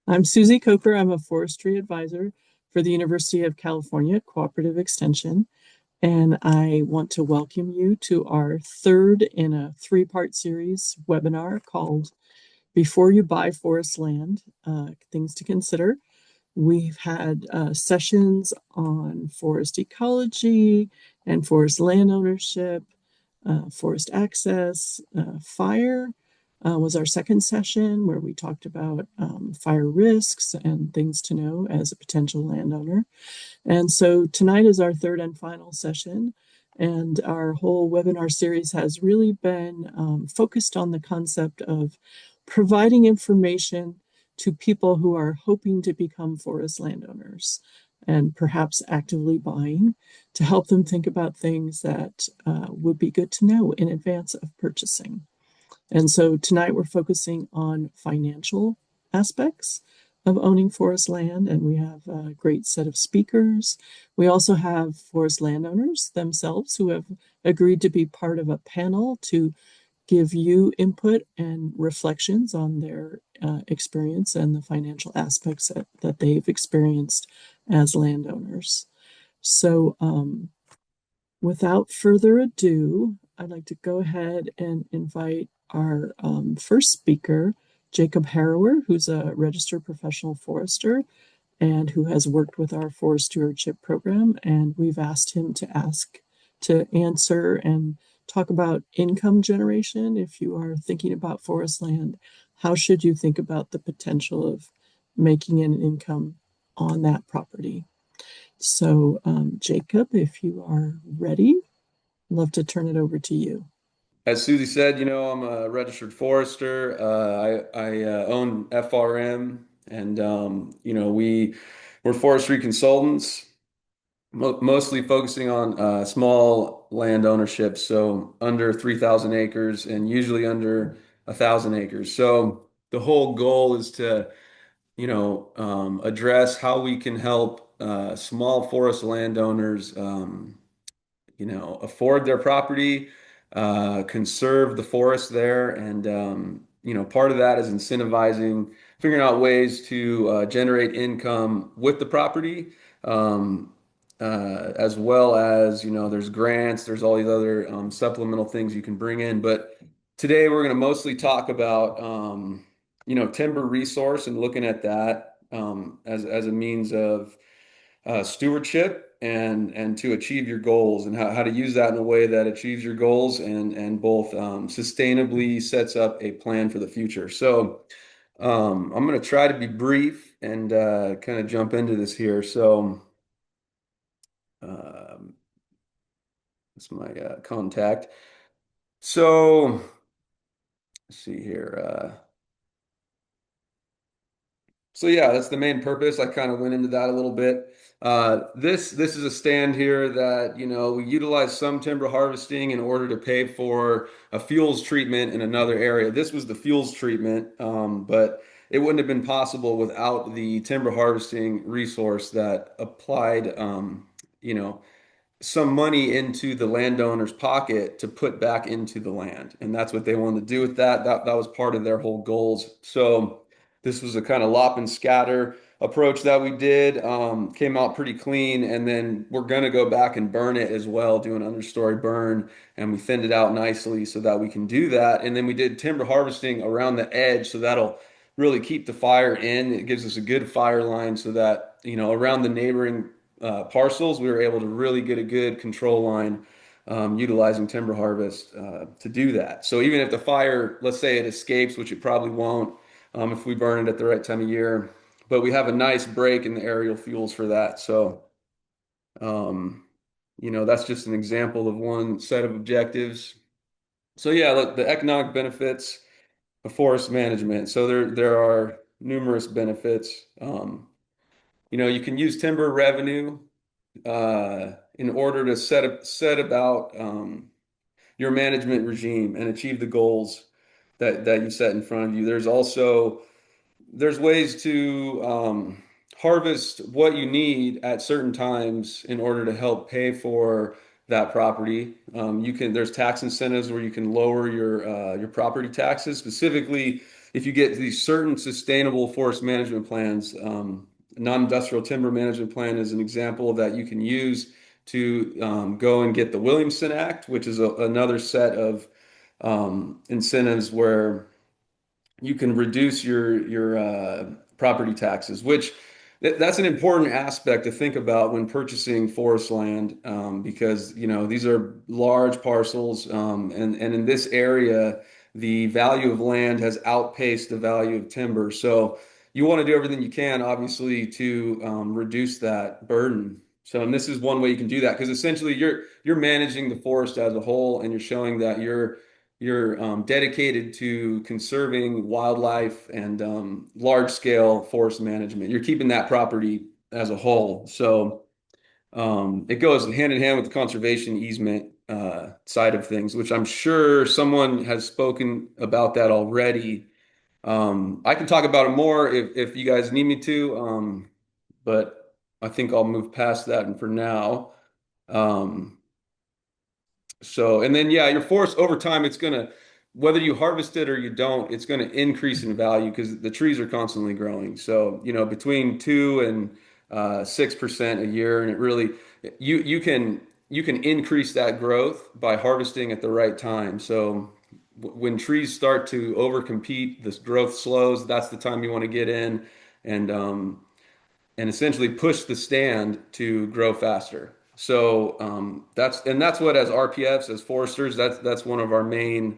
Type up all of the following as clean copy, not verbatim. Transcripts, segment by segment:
I'm Susie Coker. I'm a forestry advisor for the University of California Cooperative Extension, and I want to welcome you to our third in a three-part series webinar called Before You Buy Forest Land, Things to Consider. We've had sessions on forest ecology and forest land ownership, forest access, fire was our second session where we talked about fire risks and things to know as a potential landowner. And so tonight is our third and final session. And our whole webinar series has really been focused on the concept of providing information to people who are hoping to become forest landowners and perhaps actively buying to help them think about things that would be good to know in advance of purchasing. And so tonight we're focusing on financial aspects of owning forest land, and we have a great set of speakers. We also have forest landowners themselves who have agreed to be part of a panel to give you input and reflections on their experience and the financial aspects that they've experienced as landowners. So without further ado, I'd like to go ahead and invite our first speaker, Jacob Harrower, who's a registered professional forester and who has worked with our forest stewardship program. And we've asked him to answer and talk about income generation. If you are thinking about forest land, how should you think about the potential of making an income on that property? So, Jacob, if you are ready, I'd love to turn it over to you. As Susie said, I'm a registered forester. I own FRM, and we're forestry consultants, mostly focusing on small land ownership, so under 3,000 acres and usually under 1,000 acres. So the whole goal is to, address how we can help small forest landowners. Afford their property, conserve the forest there. And, part of that is incentivizing, figuring out ways to generate income with the property, as well as, there's grants, there's all these other supplemental things you can bring in. But today we're going to mostly talk about, timber resource and looking at that as a means of stewardship and to achieve your goals and how to use that in a way that achieves your goals and both sustainably sets up a plan for the future. So I'm going to try to be brief and kind of jump into this here. So um, that's my contact. So let's see here. So yeah, that's the main purpose. I kind of went into that a little bit. This is a stand here that, we utilize some timber harvesting in order to pay for a fuels treatment in another area. This was the fuels treatment, but it wouldn't have been possible without the timber harvesting resource that applied, some money into the landowner's pocket to put back into the land. And that's what they wanted to do with that. That was part of their whole goals. So this was a kind of lop and scatter approach that we did. Came out pretty clean. And then we're going to go back and burn it as well, do an understory burn. And we thinned it out nicely so that we can do that. And then we did timber harvesting around the edge. So that'll really keep the fire in. It gives us a good fire line so that, around the neighboring parcels, we were able to really get a good control line utilizing timber harvest to do that. So even if the fire, let's say it escapes, which it probably won't if we burn it at the right time of year, but we have a nice break in the aerial fuels for that. So, um, that's just an example of one set of objectives. So yeah, look, the economic benefits of forest management. So there are numerous benefits. You can use timber revenue in order to set about your management regime and achieve the goals that you set in front of you. There's ways to harvest what you need at certain times in order to help pay for that property. There's tax incentives where you can lower your property taxes. Specifically, if you get these certain sustainable forest management plans, non-industrial timber management plan is an example that you can use to go and get the Williamson Act, which is another set of incentives where you can reduce your property taxes, which that's an important aspect to think about when purchasing forest land, because these are large parcels, and in this area, the value of land has outpaced the value of timber. So you want to do everything you can, obviously, to reduce that burden. So, and this is one way you can do that because essentially you're managing the forest as a whole, and you're showing that you're dedicated to conserving wildlife and large scale forest management. You're keeping that property as a whole. So it goes hand in hand with the conservation easement side of things, which I'm sure someone has spoken about that already. I can talk about it more if you guys need me to, but I think I'll move past that and for now. Um, So, and then, yeah, your forest over time, whether you harvest it or you don't, it's gonna increase in value because the trees are constantly growing. So, between 2 and 6% a year, and it really, you can increase that growth by harvesting at the right time. So, when trees start to overcompete, this growth slows. That's the time you want to get in and essentially push the stand to grow faster. So that's what as RPFs, as foresters, that's one of our main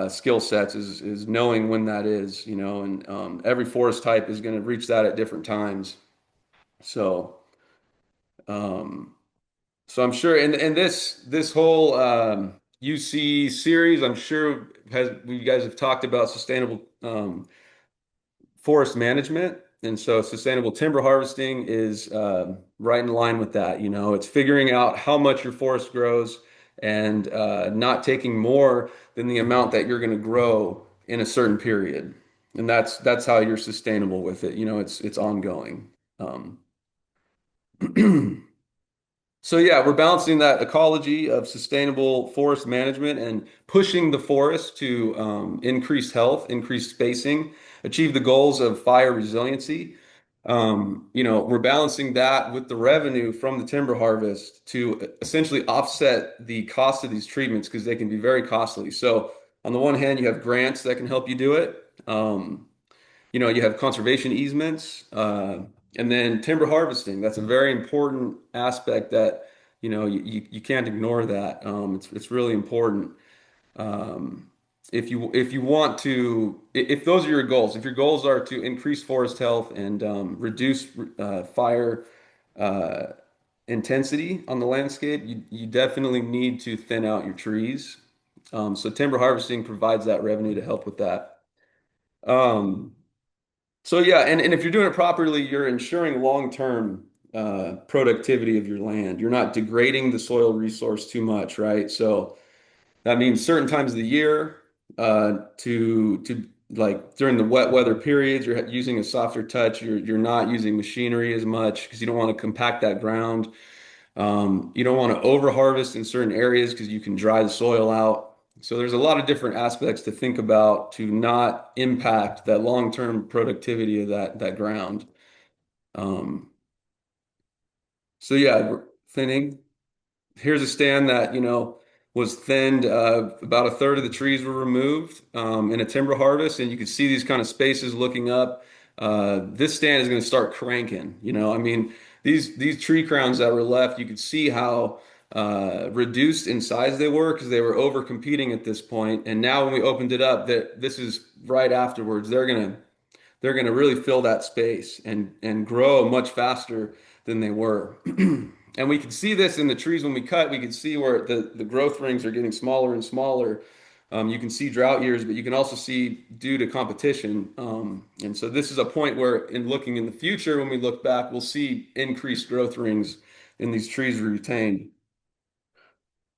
skill sets is knowing when that is, and every forest type is going to reach that at different times. So um, so I'm sure, and this whole UC series, I'm sure has you guys have talked about sustainable forest management. And so sustainable timber harvesting is right in line with that. It's figuring out how much your forest grows and not taking more than the amount that you're going to grow in a certain period. And that's how you're sustainable with it. It's ongoing. Um, So yeah, we're balancing that ecology of sustainable forest management and pushing the forest to increase health, increase spacing, achieve the goals of fire resiliency. We're balancing that with the revenue from the timber harvest to essentially offset the cost of these treatments because they can be very costly. So on the one hand, you have grants that can help you do it. You have conservation easements, and then timber harvesting. That's a very important aspect that, you can't ignore that. It's really important. Um, if you want to, if those are your goals, if your goals are to increase forest health and reduce fire uh, intensity on the landscape, you definitely need to thin out your trees. So timber harvesting provides that revenue to help with that. Um, so yeah, and if you're doing it properly, you're ensuring long-term productivity of your land. You're not degrading the soil resource too much, right? So that means certain times of the year, to like during the wet weather periods, you're using a softer touch. You're not using machinery as much because you don't want to compact that ground. You don't want to over harvest in certain areas because you can dry the soil out. So there's a lot of different aspects to think about to not impact that long-term productivity of that ground. Um, so yeah, thinning. Here's a stand that, was thinned. About a third of the trees were removed in a timber harvest, and you could see these kind of spaces looking up. This stand is going to start cranking. I mean, these tree crowns that were left, you could see how reduced in size they were because they were over competing at this point. And now when we opened it up, that this is right afterwards, they're gonna really fill that space and grow much faster than they were. And we could see this in the trees when we cut. We could see where the growth rings are getting smaller and smaller. You can see drought years, but you can also see due to competition. And so this is a point where, in looking in the future, when we look back, we'll see increased growth rings in these trees we retained.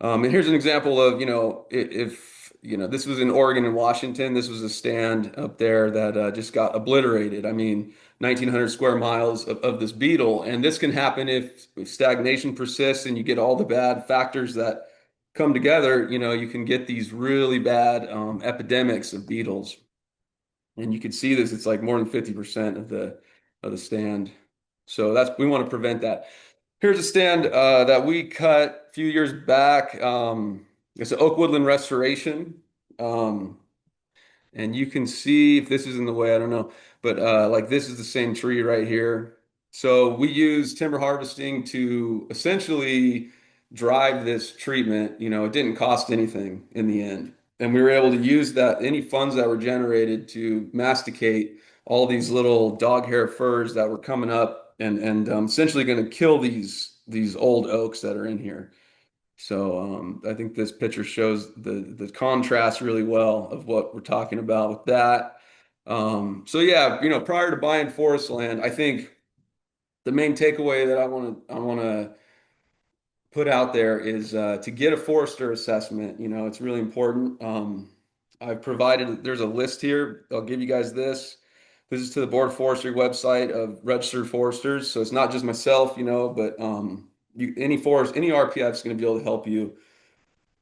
And here's an example of, if, this was in Oregon and Washington, this was a stand up there that just got obliterated. I mean, 1,900 square miles of this beetle. And this can happen if stagnation persists and you get all the bad factors that come together, you can get these really bad epidemics of beetles. And you can see this, it's like more than 50% of the stand. So we want to prevent that. Here's a stand that we cut a few years back. It's an oak woodland restoration. Um, and you can see if this is in the way, I don't know, but like this is the same tree right here. So we use timber harvesting to essentially drive this treatment. You know, it didn't cost anything in the end. And we were able to use that, any funds that were generated to masticate all these little dog hair firs that were coming up and essentially going to kill these old oaks that are in here. So I think this picture shows the contrast really well of what we're talking about with that. So yeah, you know, prior to buying forest land, I think the main takeaway that I want to put out there is to get a forester assessment. You know, it's really important. I've provided, there's a list here. I'll give you guys this. This is to the Board of Forestry website of registered foresters. So it's not just myself, you know, but any RPF is going to be able to help you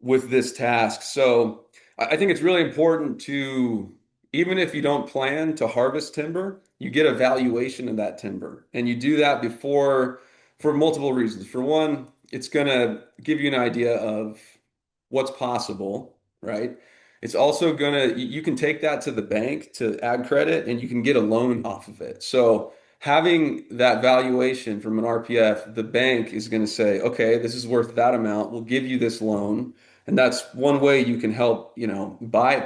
with this task. So I think it's really important to, even if you don't plan to harvest timber, you get a valuation of that timber. And you do that before for multiple reasons. For one, it's going to give you an idea of what's possible, right? It's also going to, you can take that to the bank to add credit and you can get a loan off of it. So having that valuation from an RPF, the bank is going to say, okay, this is worth that amount. We'll give you this loan. And that's one way you can help, you know,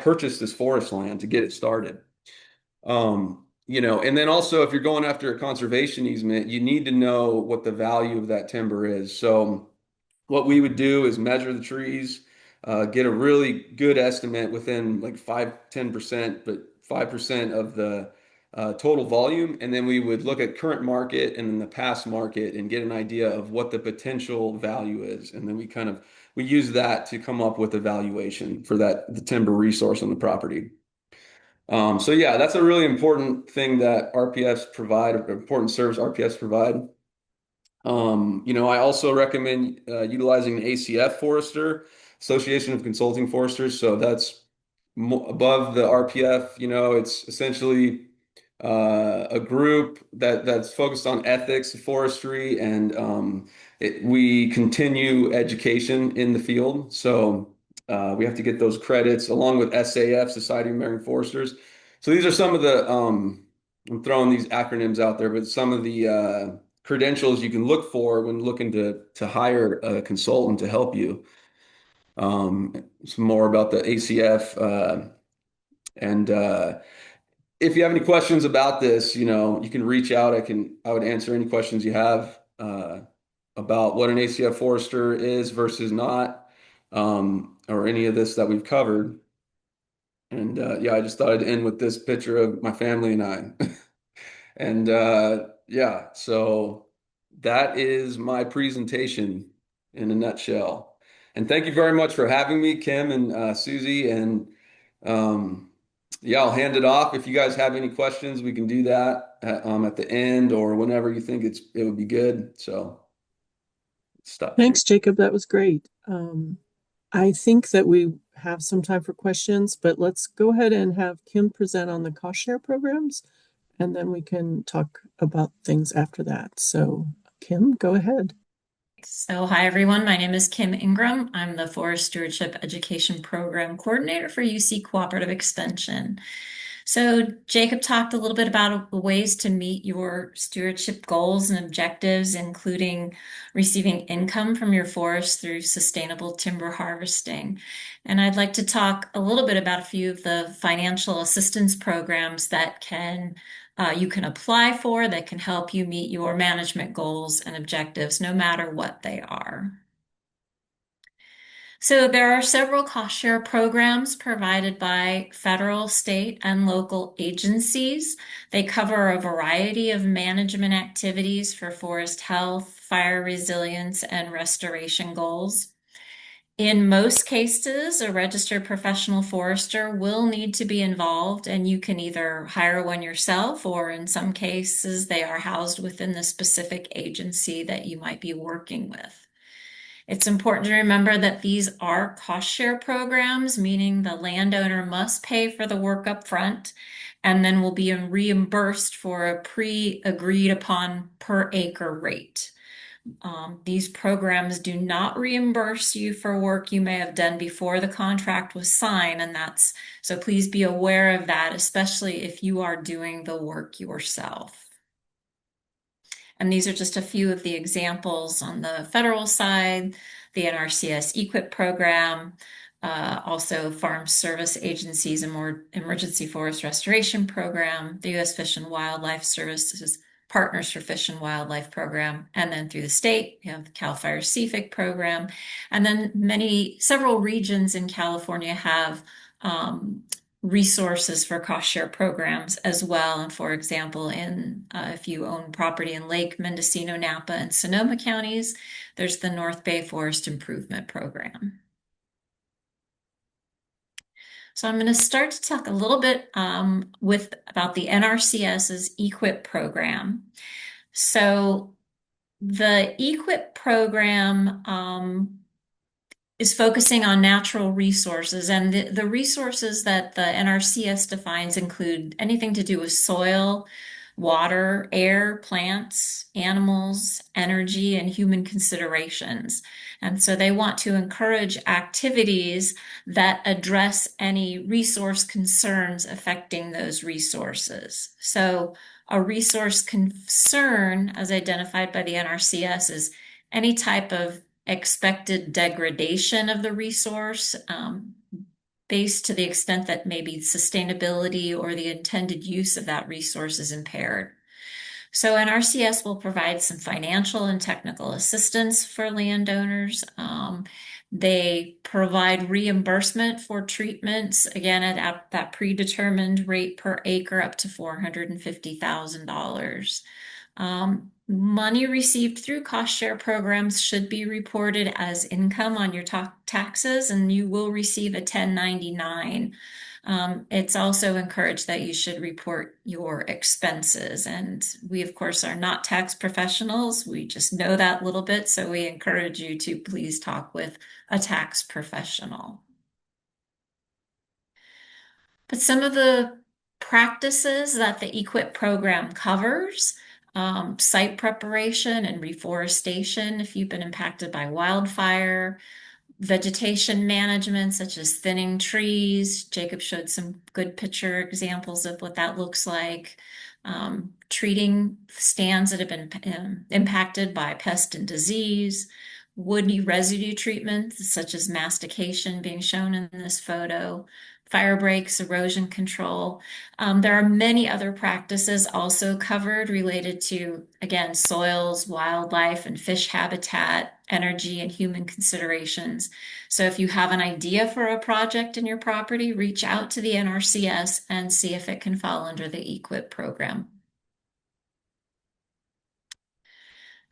purchase this forest land to get it started. You know, and then also if you're going after a conservation easement, you need to know what the value of that timber is. So what we would do is measure the trees, get a really good estimate within like 5-10%, but 5% of the total volume. And then we would look at current market and then the past market and get an idea of what the potential value is. And then we use that to come up with a valuation for the timber resource on the property. So yeah, that's a really important thing that RPS provide, an important service RPS provide. You know, I also recommend utilizing the ACF Forester, Association of Consulting Foresters. So that's above the RPF. You know, it's essentially a group that's focused on ethics of forestry, and we continue education in the field. So we have to get those credits along with SAF, Society of American Foresters. So these are some of the I'm throwing these acronyms out there, but some of the credentials you can look for when looking to hire a consultant to help you. Some more about the ACF and if you have any questions about this, you know, you can reach out. I would answer any questions you have about what an ACF forester is versus not, or any of this that we've covered. And yeah, I just thought I'd end with this picture of my family and I. And yeah, so that is my presentation in a nutshell. And thank you very much for having me, Kim and Susie. And um, yeah, I'll hand it off. If you guys have any questions, we can do that at the end or whenever you think it would be good. So stop here. Thanks, Jacob. That was great. I think that we have some time for questions, but let's go ahead and have Kim present on the cost share programs, and then we can talk about things after that. So, Kim, go ahead. So, hi everyone. My name is Kim Ingram. I'm the Forest Stewardship Education Program Coordinator for UC Cooperative Extension. So, Jacob talked a little bit about the ways to meet your stewardship goals and objectives, including receiving income from your forest through sustainable timber harvesting. And I'd like to talk a little bit about a few of the financial assistance programs that you can apply for that can help you meet your management goals and objectives, no matter what they are. So there are several cost share programs provided by federal, state, and local agencies. They cover a variety of management activities for forest health, fire resilience, and restoration goals. In most cases, a registered professional forester will need to be involved, and you can either hire one yourself, or in some cases, they are housed within the specific agency that you might be working with. It's important to remember that these are cost share programs, meaning the landowner must pay for the work up front and then will be reimbursed for a pre-agreed upon per acre rate. These programs do not reimburse you for work you may have done before the contract was signed, and so please be aware of that, especially if you are doing the work yourself. And these are just a few of the examples on the federal side, the NRCS EQIP program, also Farm Service Agency's Emergency Forest Restoration Program, the U.S. Fish and Wildlife Service's Partners for Fish and Wildlife Program, and then through the state, we have the CAL FIRE CFIC program, and then several regions in California have resources for cost share programs as well. And for example, if you own property in Lake, Mendocino, Napa, and Sonoma counties, there's the North Bay Forest Improvement Program. So I'm going to start to talk a little bit about the NRCS's EQIP program. So the EQIP program is focusing on natural resources, and the resources that the NRCS defines include anything to do with soil, water, air, plants, animals, energy, and human considerations. And so they want to encourage activities that address any resource concerns affecting those resources. So a resource concern, as identified by the NRCS, is any type of expected degradation of the resource based to the extent that maybe sustainability or the intended use of that resource is impaired. So NRCS will provide some financial and technical assistance for landowners. They provide reimbursement for treatments, again, at that predetermined rate per acre up to $450,000. Money received through cost share programs should be reported as income on your taxes, and you will receive a 1099. It's also encouraged that you should report your expenses. And we, of course, are not tax professionals. We just know that little bit. So we encourage you to please talk with a tax professional. But some of the practices that the EQIP program covers, site preparation and reforestation if you've been impacted by wildfire, vegetation management such as thinning trees. Jacob showed some good picture examples of what that looks like. Treating stands that have been impacted by pest and disease, woody residue treatment such as mastication being shown in this photo, fire breaks, erosion control. There are many other practices also covered related to, again, soils, wildlife, and fish habitat, energy, and human considerations. So if you have an idea for a project in your property, reach out to the NRCS and see if it can fall under the EQIP program.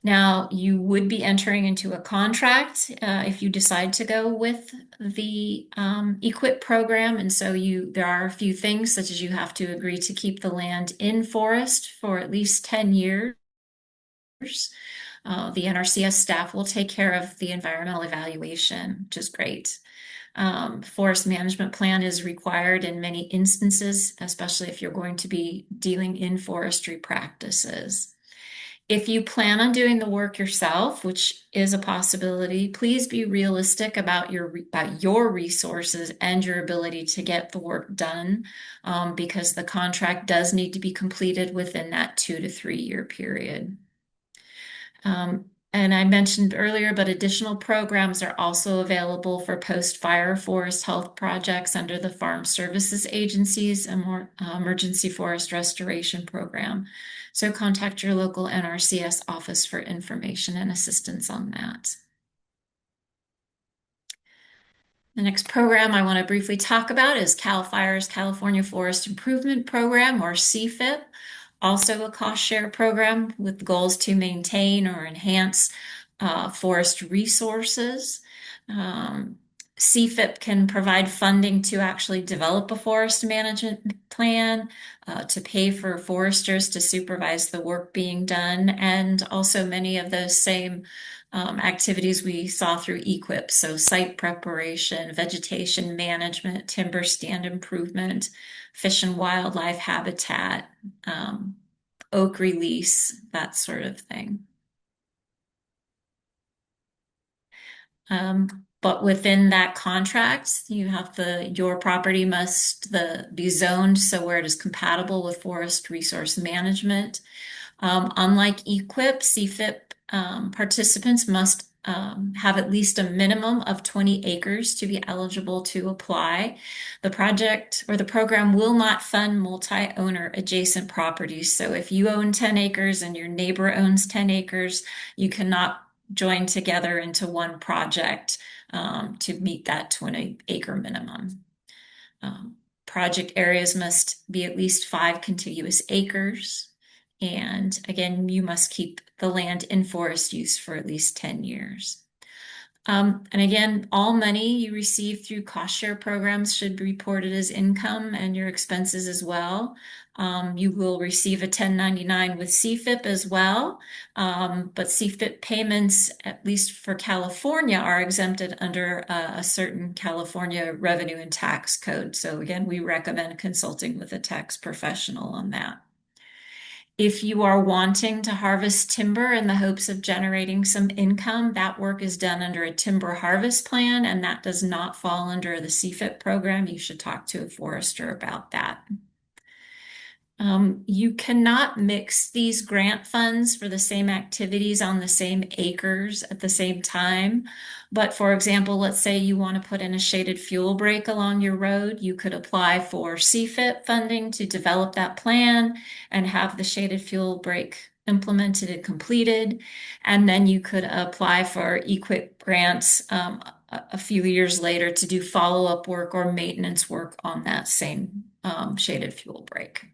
Now, you would be entering into a contract if you decide to go with the EQIP program. And so there are a few things, such as you have to agree to keep the land in forest for at least 10 years. The NRCS staff will take care of the environmental evaluation, which is great. Forest management plan is required in many instances, especially if you're going to be dealing in forestry practices. If you plan on doing the work yourself, which is a possibility, please be realistic about your resources and your ability to get the work done, because the contract does need to be completed within that 2 to 3 year period. And I mentioned earlier, but additional programs are also available for post-fire forest health projects under the Farm Services Agency's Emergency Forest Restoration Program. So contact your local NRCS office for information and assistance on that. The next program I want to briefly talk about is CAL FIRE's California Forest Improvement Program, or CFIP. Also a cost share program with goals to maintain or enhance forest resources. CFIP can provide funding to actually develop a forest management plan, to pay for foresters to supervise the work being done, and also many of those same activities we saw through EQIP. So site preparation, vegetation management, timber stand improvement, fish and wildlife habitat, oak release, that sort of thing. But within that contract, you have your property must be zoned so where it is compatible with forest resource management. Unlike EQIP, CFIP participants must have at least a minimum of 20 acres to be eligible to apply. The project or the program will not fund multi-owner adjacent properties. So if you own 10 acres and your neighbor owns 10 acres, you cannot join together into one project to meet that 20-acre minimum. Project areas must be at least 5 contiguous acres. And again, you must keep the land in forest use for at least 10 years. And again, all money you receive through cost share programs should be reported as income and your expenses as well. You will receive a 1099 with CFIP as well, but CFIP payments, at least for California, are exempted under a certain California revenue and tax code. So again, we recommend consulting with a tax professional on that. If you are wanting to harvest timber in the hopes of generating some income, that work is done under a timber harvest plan, and that does not fall under the CFIP program. You should talk to a forester about that. You cannot mix these grant funds for the same activities on the same acres at the same time. But for example, let's say you want to put in a shaded fuel break along your road. You could apply for CFIP funding to develop that plan and have the shaded fuel break implemented and completed. And then you could apply for EQIP grants a few years later to do follow-up work or maintenance work on that same shaded fuel break.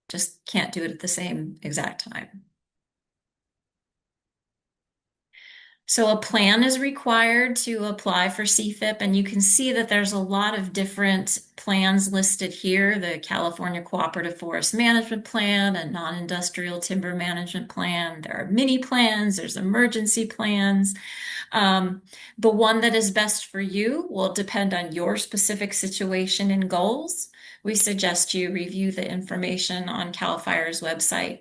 Just can't do it at the same exact time. So a plan is required to apply for CFIP, and you can see that there's a lot of different plans listed here. The California Cooperative Forest Management Plan, a non-industrial timber management plan. There are mini plans, there's emergency plans. The one that is best for you will depend on your specific situation and goals. We suggest you review the information on CAL FIRE's website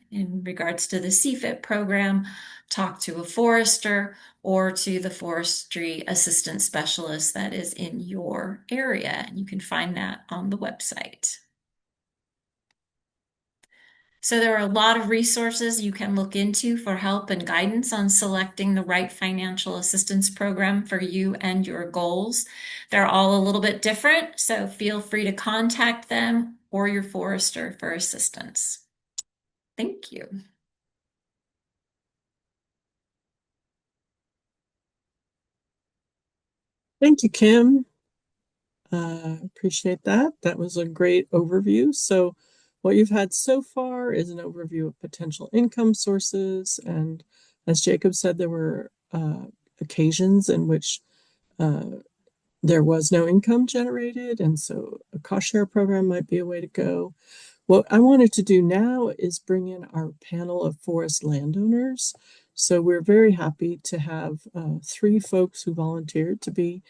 in regards to the CFIP program, talk to a forester or to the forestry assistant specialist that is in your area. You can find that on the website. So there are a lot of resources you can look into for help and guidance on selecting the right financial assistance program for you and your goals. They're all a little bit different, so feel free to contact them or your forester for assistance. Thank you. Thank you, Kim. Appreciate that. That was a great overview. So what you've had so far is an overview of potential income sources. And as Jacob said, there were occasions in which there was no income generated. And so a cost share program might be a way to go. What I wanted to do now is bring in our panel of forest landowners. So we're very happy to have 3 folks who volunteered to be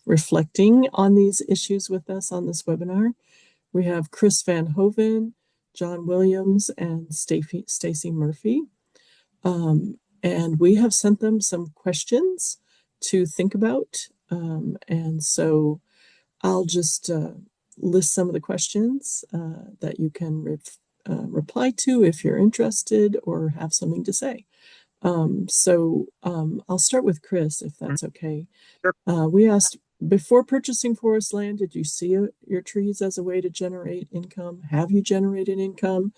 reflecting on these issues with us on this webinar. We have Chris Van Hoven, John Williams, and Stacy Murphy. And we have sent them some questions to think about. And so I'll just list some of the questions that you can reply to if you're interested or have something to say. I'll start with Chris, if that's okay. Sure. We asked, before purchasing forest land, did you see your trees as a way to generate income? Have you generated income?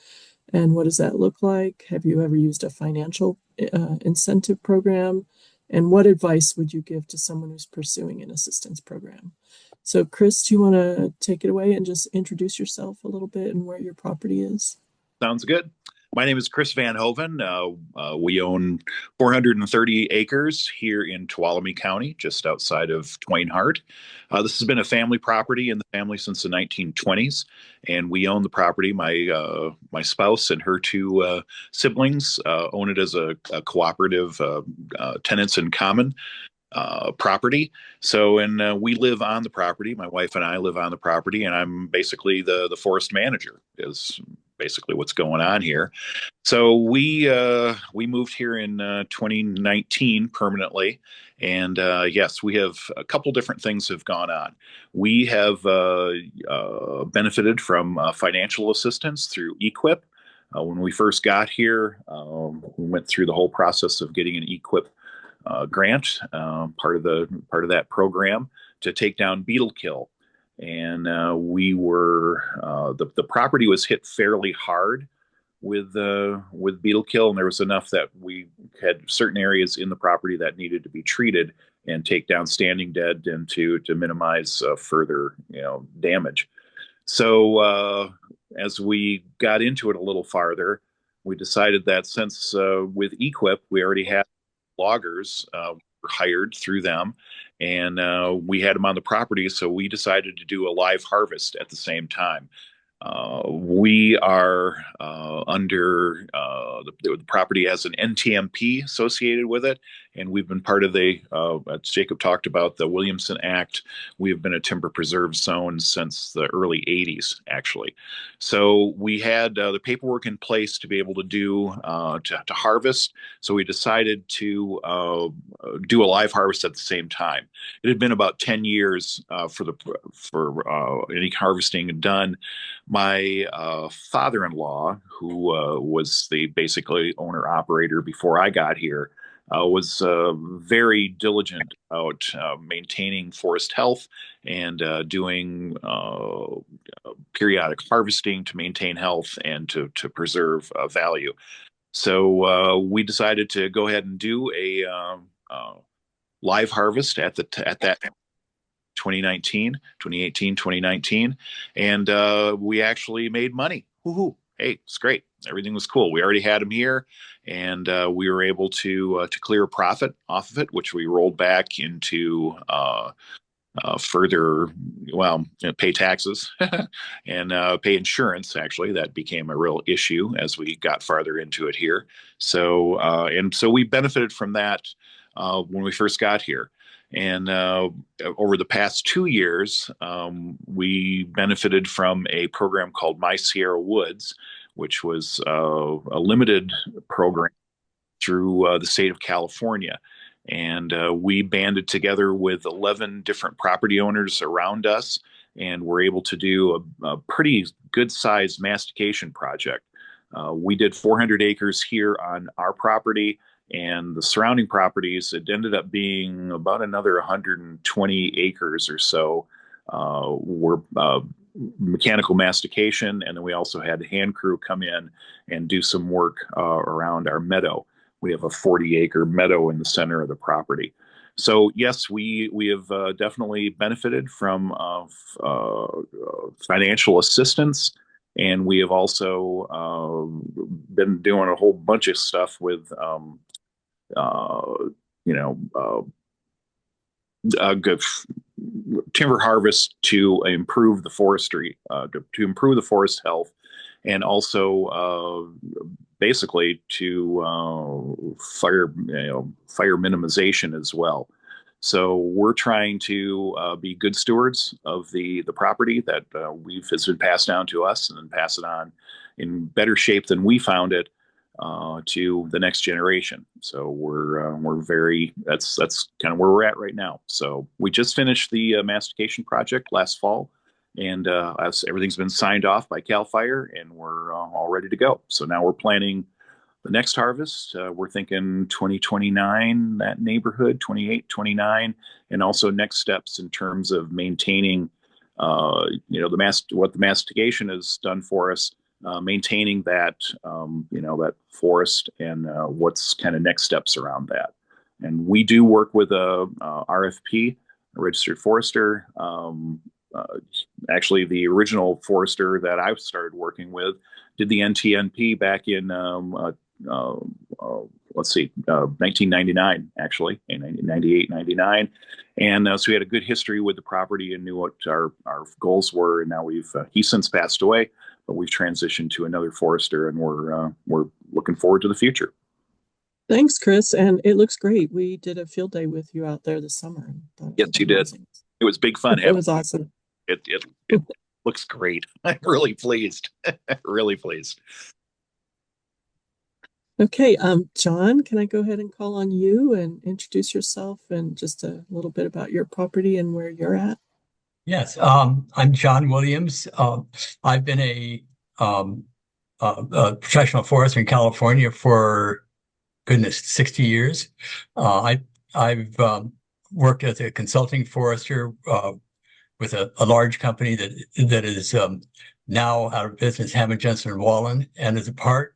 And what does that look like? Have you ever used a financial incentive program? And what advice would you give to someone who's pursuing an assistance program? So Chris, do you want to take it away and just introduce yourself a little bit and where your property is? Sounds good. My name is Chris Van Hoven. We own 430 acres here in Tuolumne County, just outside of Twain Harte. This has been a family property in the family since the 1920s, and we own the property. My spouse and her two siblings own it as a cooperative tenants in common property. So, and we live on the property. My wife and I live on the property, and I'm basically the forest manager. Is basically what's going on here. So we moved here in 2019 permanently, and yes, we have a couple different things have gone on. We have benefited from financial assistance through EQIP. When we first got here, we went through the whole process of getting an EQIP grant, part of that program to take down beetle kill, and we were the property was hit fairly hard with beetle kill, and there was enough that we had certain areas in the property that needed to be treated and take down standing dead and to minimize further damage. So as we got into it a little farther, we decided that since with EQIP we already had loggers hired through them, and we had them on the property, so we decided to do a live harvest at the same time. We are under the property has an NTMP associated with it, and we've been part of as Jacob talked about, the Williamson Act. We have been a timber preserve zone since the early 80s, actually. So we had the paperwork in place to be able to do to harvest. So we decided to do a live harvest at the same time. It had been about 10 years for any harvesting done. My father-in-law, who was the basically owner-operator before I got here, was very diligent about maintaining forest health and doing periodic harvesting to maintain health and to preserve value. So we decided to go ahead and do a live harvest at that 2018, 2019, and we actually made money. Woohoo! Hey, it's great. Everything was cool. We already had them here, and we were able to clear a profit off of it, which we rolled back into further, pay taxes and pay insurance. Actually, that became a real issue as we got farther into it here. So and so we benefited from that when we first got here. And over the past 2 years, we benefited from a program called My Sierra Woods, which was a limited program through the state of California. And we banded together with 11 different property owners around us, and were able to do a pretty good sized mastication project. We did 400 acres here on our property, and the surrounding properties, it ended up being about another 120 acres or so were mechanical mastication. And then we also had a hand crew come in and do some work around our meadow. We have a 40-acre meadow in the center of the property. So yes, we have definitely benefited from financial assistance, and we have also been doing a whole bunch of stuff with good timber harvest to improve the forestry, to improve the forest health, and also basically to fire minimization as well. So we're trying to be good stewards of the property that has been passed down to us, and then pass it on in better shape than we found it to the next generation. So we're very that's kind of where we're at right now. So we just finished the mastication project last fall, and everything's been signed off by CAL FIRE, and we're all ready to go. So now we're planning the next harvest. We're thinking 2029, that neighborhood, 28, 29, and also next steps in terms of maintaining, what the mastication has done for us, maintaining that, that forest, and what's kind of next steps around that. And we do work with a RFP, a registered forester, actually the original forester that I started working with did the NTNP back in let's see, 1999, actually, in 98, 99. And so we had a good history with the property and knew what our goals were. And now he's since passed away, but we've transitioned to another forester, and we're looking forward to the future. Thanks, Chris. And it looks great. We did a field day with you out there this summer. Yes, you did. It was big fun. It was awesome. It looks great. I'm really pleased. Really pleased. Okay, John, can I go ahead and call on you and introduce yourself and just a little bit about your property and where you're at? Yes, I'm John Williams. I've been a professional forester in California for, goodness, 60 years. I've worked as a consulting forester with a large company that is now out of business, Hammond, Jensen and Wallen, and as a part.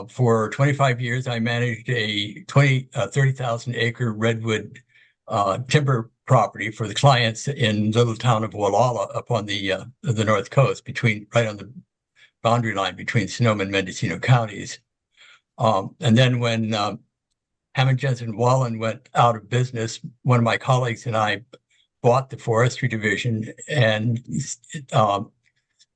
For 25 years, I managed a 30,000 acre redwood timber property for the clients in the little town of Wallala up on the north coast, right on the boundary line between Sonoma and Mendocino counties. And then when Hammond, Jensen and Wallen went out of business, one of my colleagues and I bought the forestry division, and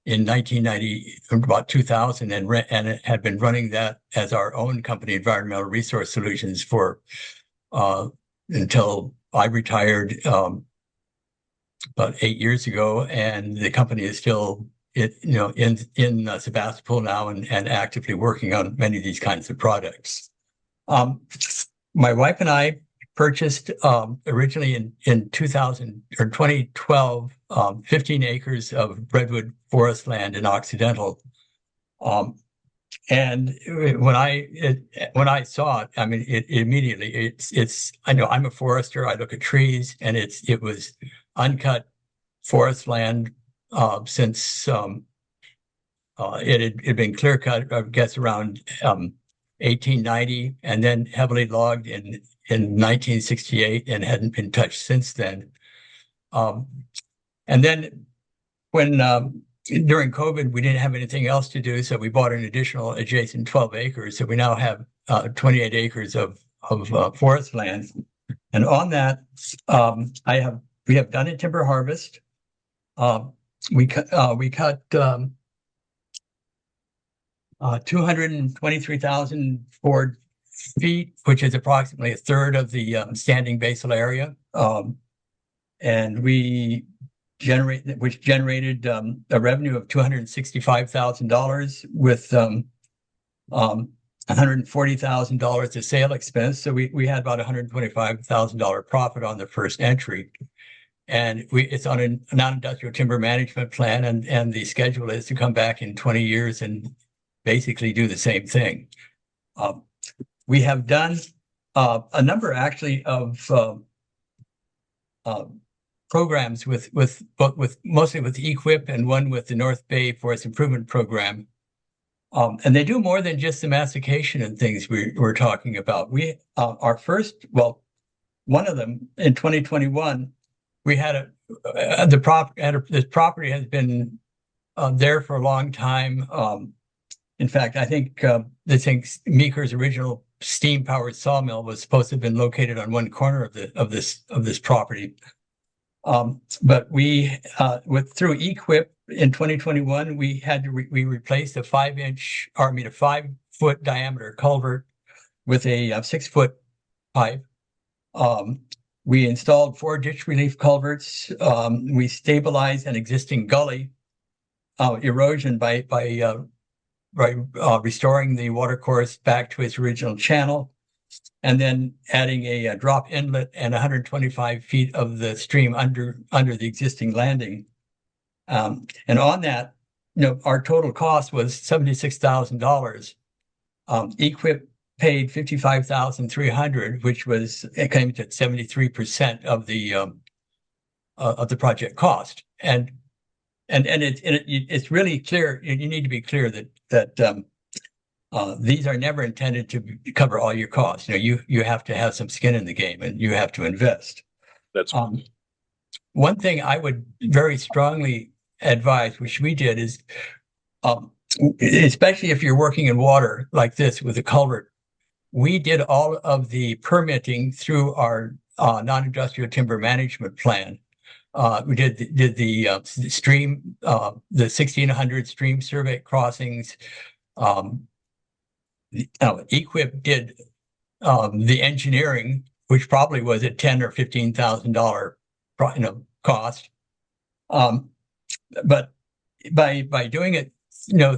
in 1990, about 2000, and had been running that as our own company, Environmental Resource Solutions, for until I retired about 8 years ago. And the company is still in Sebastopol now and actively working on many of these kinds of products. My wife and I purchased originally in 2012 15 acres of redwood forest land in Occidental, and when I saw it, I mean, it immediately I know I'm a forester. I look at trees, and it was uncut forest land since it had been clear cut, I guess, around 1890, and then heavily logged in 1968, and hadn't been touched since then. And then when during COVID, we didn't have anything else to do, so we bought an additional adjacent 12 acres. So we now have 28 acres of forest land. And on that, we have done a timber harvest. We cut 223,000 board feet, which is approximately a third of the standing basal area, and which generated a revenue of $265,000 with $140,000 of sale expense. So we had about $125,000 profit on the first entry, and it's on a non-industrial timber management plan, and the schedule is to come back in 20 years and basically do the same thing. We have done a number, actually, of programs with mostly with EQIP, and one with the North Bay Forest Improvement Program, and they do more than just the mastication and things we're talking about. Our first, one of them in 2021, we had this property has been there for a long time. In fact, I think Meeker's original steam-powered sawmill was supposed to have been located on one corner of this property. But through EQIP in 2021, we replaced a 5-foot diameter culvert with a 6-foot pipe. We installed 4 ditch relief culverts. We stabilized an existing gully erosion by restoring the watercourse back to its original channel, and then adding a drop inlet and 125 feet of the stream under the existing landing. And on that, our total cost was $76,000. EQIP paid $55,300, which came to 73% of the project cost. And it's really clear. You need to be clear that these are never intended to cover all your costs. You have to have some skin in the game, and you have to invest. That's one thing I would very strongly advise, which we did, is especially if you're working in water like this with a culvert, we did all of the permitting through our non-industrial timber management plan. We did the stream, the 1600 stream survey crossings. EQIP did the engineering, which probably was at $10,000 or $15,000 cost. But by doing it,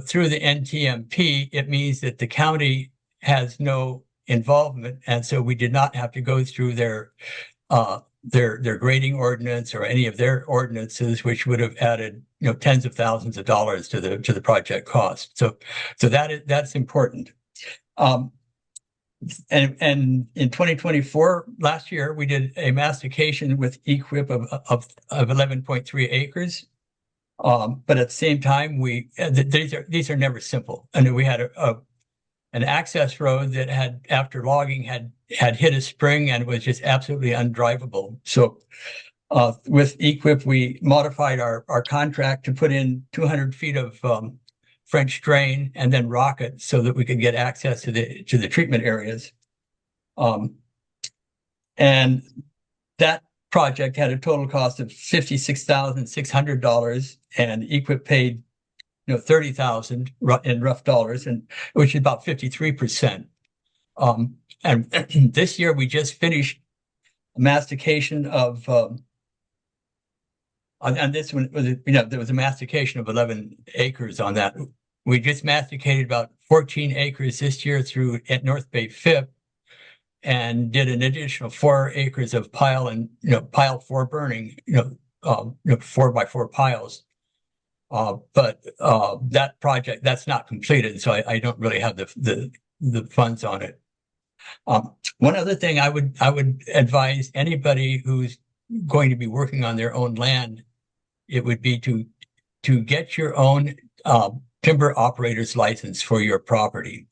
through the NTMP, it means that the county has no involvement, and so we did not have to go through their grading ordinance or any of their ordinances, which would have added tens of thousands of dollars to the project cost. So that's important. And in 2024, last year, we did a mastication with EQIP of 11.3 acres. But at the same time, these are never simple. And we had an access road that had, after logging, had hit a spring and was just absolutely undrivable. So with EQIP, we modified our contract to put in 200 feet of French drain and then rock it so that we could get access to the treatment areas. And that project had a total cost of $56,600, and EQIP paid $30,000 in rough dollars, and which is about 53%. And this year we just finished a mastication of on this one was there was a mastication of 11 acres on that. We just masticated about 14 acres this year through at North Bay FIP, and did an additional 4 acres of pile and pile for burning, 4x4 piles. But that project, that's not completed, so I don't really have the funds on it. One other thing I would advise anybody who's going to be working on their own land, it would be to get your own timber operator's license for your property.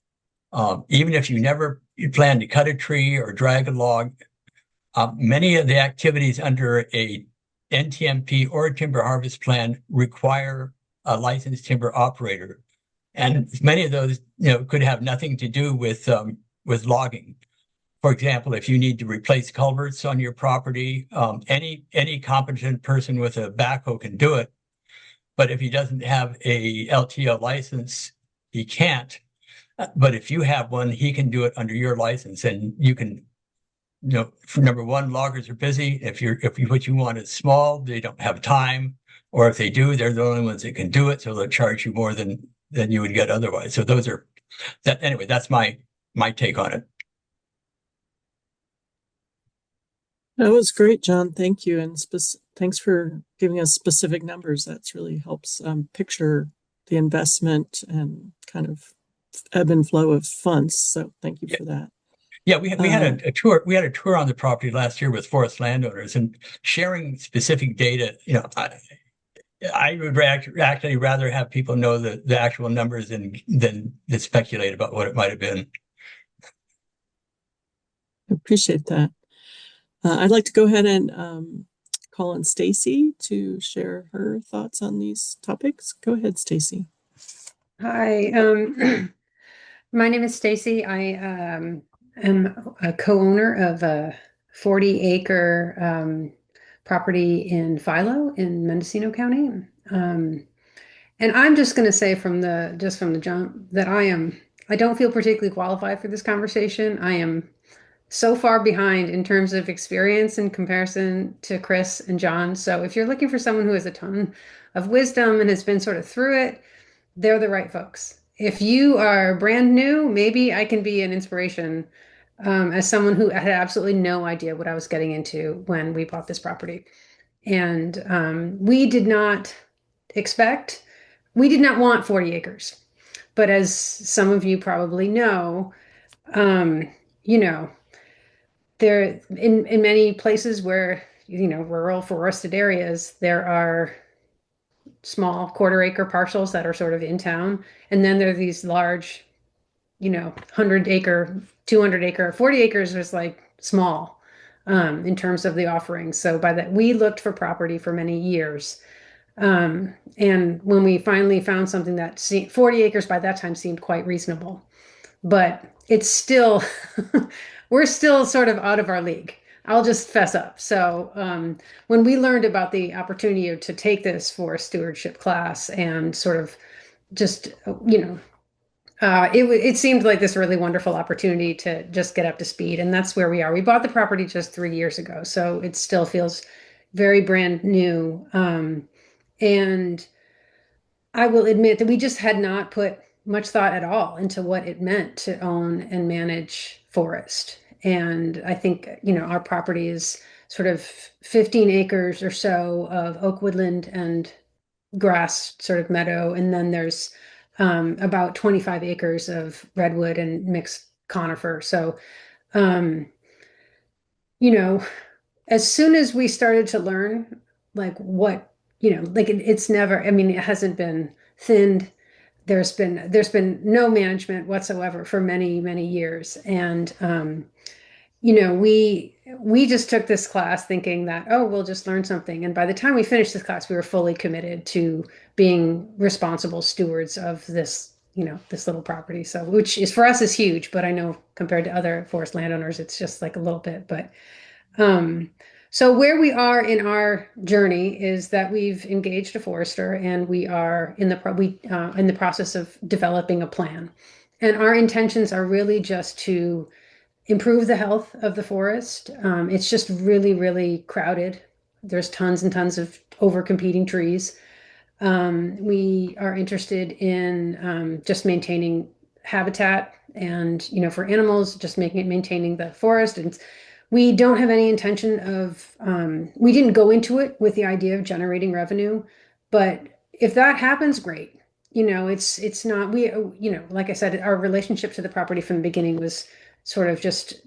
Even if you never plan to cut a tree or drag a log, many of the activities under a NTMP or a timber harvest plan require a licensed timber operator. And many of those, could have nothing to do with logging. For example, if you need to replace culverts on your property, any competent person with a backhoe can do it. But if he doesn't have a LTO license, he can't. But if you have one, he can do it under your license, and you can, for number one, loggers are busy. If what you want is small, they don't have time, or if they do, they're the only ones that can do it, so they'll charge you more than you would get otherwise. So anyway, that's my take on it. That was great, John. Thank you. And thanks for giving us specific numbers. That's really helps picture the investment and kind of ebb and flow of funds. So thank you for that. Yeah, we had a tour. We had a tour on the property last year with forest landowners, and sharing specific data. I would actually rather have people know the actual numbers than speculate about what it might have been. I appreciate that. I'd like to go ahead and call on Stacy to share her thoughts on these topics. Go ahead, Stacy. Hi, my name is Stacy. I am a co-owner of a 40-acre property in Philo in Mendocino County. And I'm just going to say from the jump that I don't feel particularly qualified for this conversation. I am so far behind in terms of experience in comparison to Chris and John. So if you're looking for someone who has a ton of wisdom and has been sort of through it, they're the right folks. If you are brand new, maybe I can be an inspiration as someone who had absolutely no idea what I was getting into when we bought this property. And we did not want 40 acres. But as some of you probably know, there in many places where, rural forested areas, there are small quarter-acre parcels that are sort of in town. And then there are these large, 100-acre, 200-acre, 40 acres is like small. in terms of the offerings. So by that, we looked for property for many years. And when we finally found something that 40 acres by that time seemed quite reasonable, but it's still, we're still sort of out of our league. I'll just fess up. So when we learned about the opportunity to take this forest stewardship class and sort of just, it seemed like this really wonderful opportunity to just get up to speed. And that's where we are. We bought the property just 3 years ago, so it still feels very brand new. And I will admit that we just had not put much thought at all into what it meant to own and manage forest. And I think, our property is sort of 15 acres or so of oak woodland and grass sort of meadow. And then there's about 25 acres of redwood and mixed conifer. So, um, as soon as we started to learn, like it's never, I mean, it hasn't been thinned. There's been no management whatsoever for many, many years. And, we just took this class thinking that, oh, we'll just learn something. And by the time we finished this class, we were fully committed to being responsible stewards of this little property. So, which is for us is huge, but I know compared to other forest landowners, it's just like a little bit. But so where we are in our journey is that we've engaged a forester and we are in the process of developing a plan. And our intentions are really just to improve the health of the forest. It's just really, really crowded. There's tons and tons of over-competing trees. We are interested in just maintaining habitat and, for animals, just maintaining the forest. And we don't have any intention of, we didn't go into it with the idea of generating revenue, but if that happens, great. It's not, like I said, our relationship to the property from the beginning was sort of just,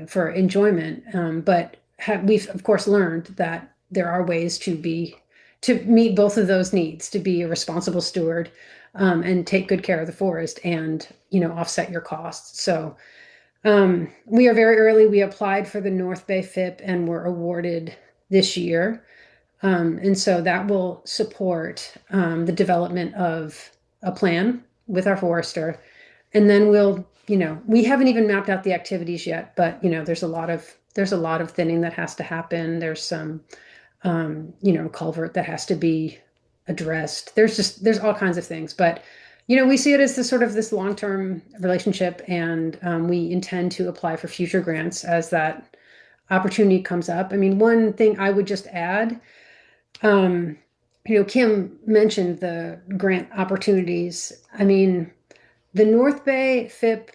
for enjoyment. But we've of course learned that there are ways to meet both of those needs, to be a responsible steward, and take good care of the forest and, offset your costs. So, we are very early. We applied for the North Bay FIP and were awarded this year. And so that will support the development of a plan with our forester. And then we haven't even mapped out the activities yet, but there's a lot of thinning that has to happen. There's some culvert that has to be addressed. There's all kinds of things, but we see it as this long-term relationship, and we intend to apply for future grants as that opportunity comes up. I mean, one thing I would just add, Kim mentioned the grant opportunities. I mean, the North Bay FIP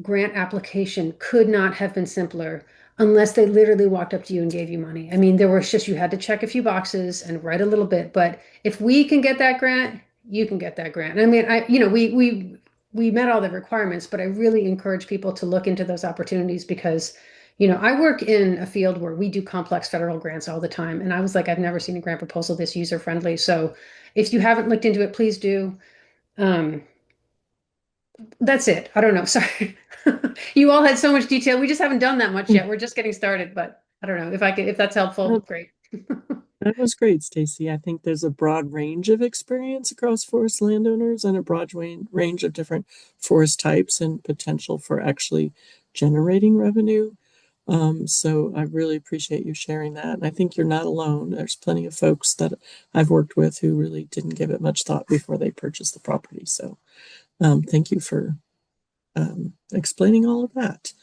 grant application could not have been simpler unless they literally walked up to you and gave you money. I mean, you had to check a few boxes and write a little bit, but if we can get that grant, you can get that grant. I mean, we met all the requirements, but I really encourage people to look into those opportunities because, I work in a field where we do complex federal grants all the time. And I was like, I've never seen a grant proposal this user friendly. So if you haven't looked into it, please do. That's it. I don't know. Sorry. You all had so much detail. We just haven't done that much yet. We're just getting started, but I don't know if that's helpful. Great. That was great, Stacy. I think there's a broad range of experience across forest landowners and a broad range of different forest types and potential for actually generating revenue. So I really appreciate you sharing that. And I think you're not alone. There's plenty of folks that I've worked with who really didn't give it much thought before they purchased the property. So thank you for explaining all of that.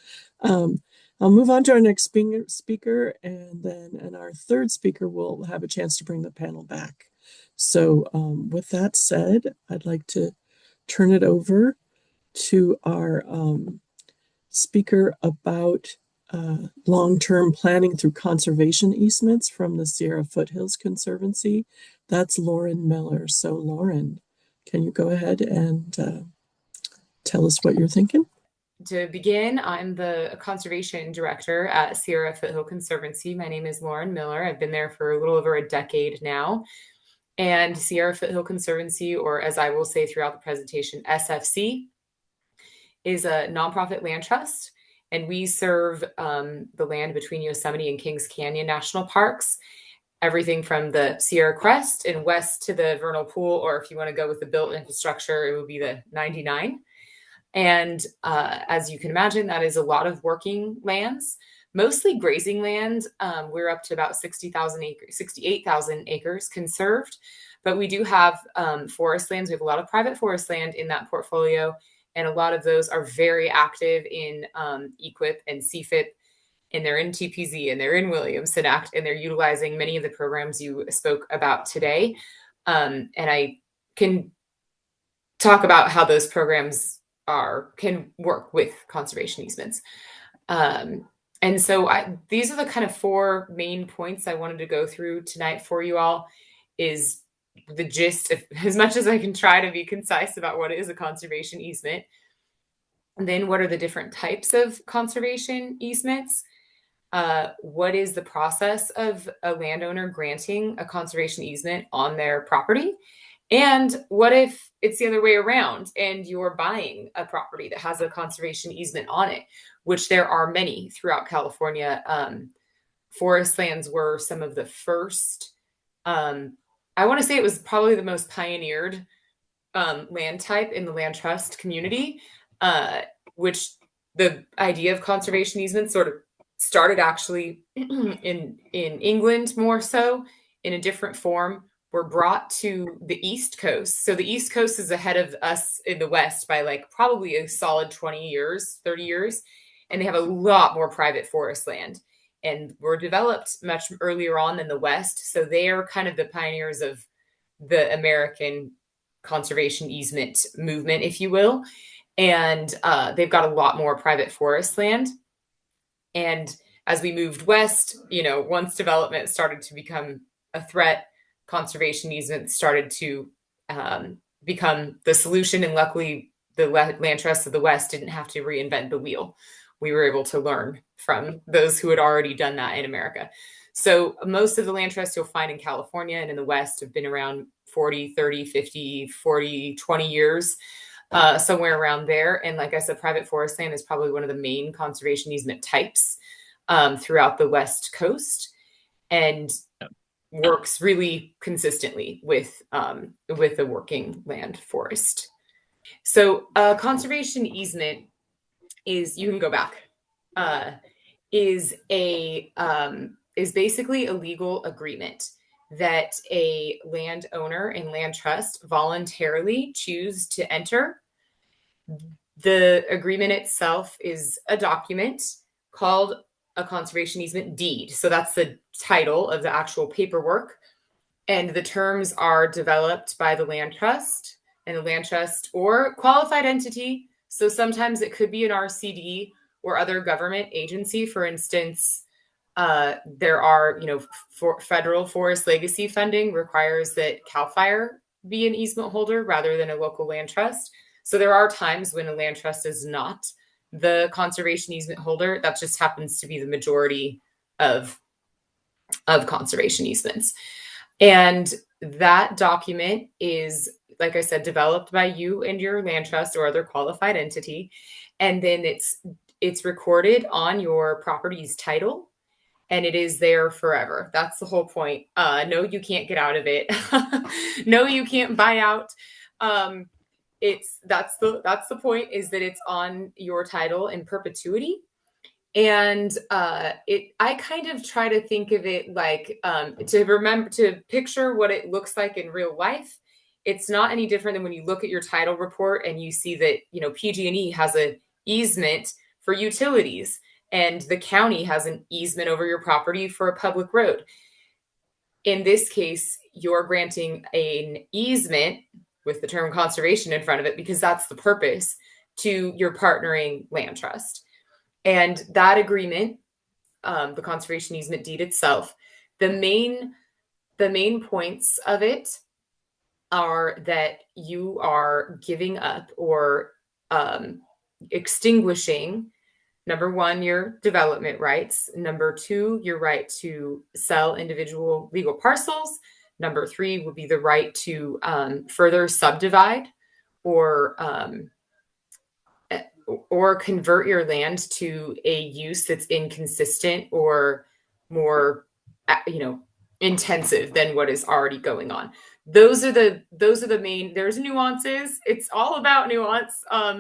I'll move on to our next speaker, and then our third speaker will have a chance to bring the panel back. So with that said, I'd like to turn it over to our speaker about long-term planning through conservation easements from the Sierra Foothills Conservancy. That's Lauren Miller. So Lauren, can you go ahead and tell us what you're thinking? To begin, I'm the conservation director at Sierra Foothill Conservancy. My name is Lauren Miller. I've been there for a little over a decade now. And Sierra Foothill Conservancy, or as I will say throughout the presentation, SFC, is a nonprofit land trust. and we serve the land between Yosemite and Kings Canyon National Parks, everything from the Sierra Crest and west to the Vernal Pool, or if you want to go with the built infrastructure, it would be the 99. And as you can imagine, that is a lot of working lands, mostly grazing land. We're up to about 60,000 acres, 68,000 acres conserved, but we do have forest lands. We have a lot of private forest land in that portfolio, and a lot of those are very active in EQIP and CFIP, and they're in TPZ, and they're in Williamson Act, and they're utilizing many of the programs you spoke about today. And I can talk about how those programs can work with conservation easements. And so these are the kind of 4 main points I wanted to go through tonight for you all, is the gist of, as much as I can try to be concise about what is a conservation easement. And then what are the different types of conservation easements? What is the process of a landowner granting a conservation easement on their property? And what if it's the other way around and you're buying a property that has a conservation easement on it, which there are many throughout California. Forest lands were some of the first, I want to say it was probably the most pioneered land type in the land trust community, which the idea of conservation easements sort of started actually in England, more so in a different form, were brought to the East Coast. So the East Coast is ahead of us in the West by like probably a solid 20 years, 30 years. And they have a lot more private forest land and were developed much earlier on than the West. So they are kind of the pioneers of the American conservation easement movement, if you will. And they've got a lot more private forest land. And as we moved west, once development started to become a threat, conservation easements started to become the solution. And luckily, the land trusts of the West didn't have to reinvent the wheel. We were able to learn from those who had already done that in America. So most of the land trusts you'll find in California and in the West have been around 40, 30, 50, 40, 20 years, somewhere around there. And like I said, private forest land is probably one of the main conservation easement types throughout the West Coast, and works really consistently with the working land forest. So conservation easement is, you can go back, is basically a legal agreement that a landowner and land trust voluntarily choose to enter. The agreement itself is a document called a conservation easement deed. So that's the title of the actual paperwork. And the terms are developed by the land trust and the land trust or qualified entity. So sometimes it could be an RCD or other government agency. For instance, there are, federal forest legacy funding requires that CAL FIRE be an easement holder rather than a local land trust. So there are times when a land trust is not the conservation easement holder. That just happens to be the majority of conservation easements. And that document is, like I said, developed by you and your land trust or other qualified entity. And then it's recorded on your property's title, and it is there forever. That's the whole point. No, you can't get out of it. No, you can't buy out. That's the point, is that it's on your title in perpetuity. And I kind of try to think of it like to picture what it looks like in real life. It's not any different than when you look at your title report and you see that PG&E has an easement for utilities and the county has an easement over your property for a public road. In this case, you're granting an easement with the term conservation in front of it because that's the purpose to your partnering land trust. And that agreement, the conservation easement deed itself, the main points of it are that you are giving up or extinguishing, number one, your development rights. Number two, your right to sell individual legal parcels. Number three would be the right to further subdivide or or convert your land to a use that's inconsistent or more, intensive than what is already going on. Those are the main. There's nuances. It's all about nuance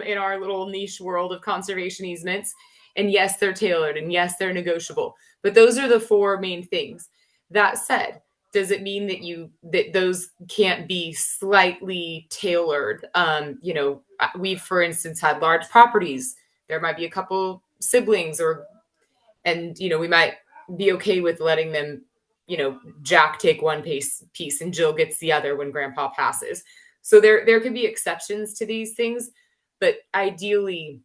in our little niche world of conservation easements. And yes, they're tailored, and yes, they're negotiable. But those are the four main things. That said, does it mean that those can't be slightly tailored? We've, for instance, had large properties. There might be a couple siblings, and we might be okay with letting them, Jack take one piece and Jill gets the other when grandpa passes. So there can be exceptions to these things, but ideally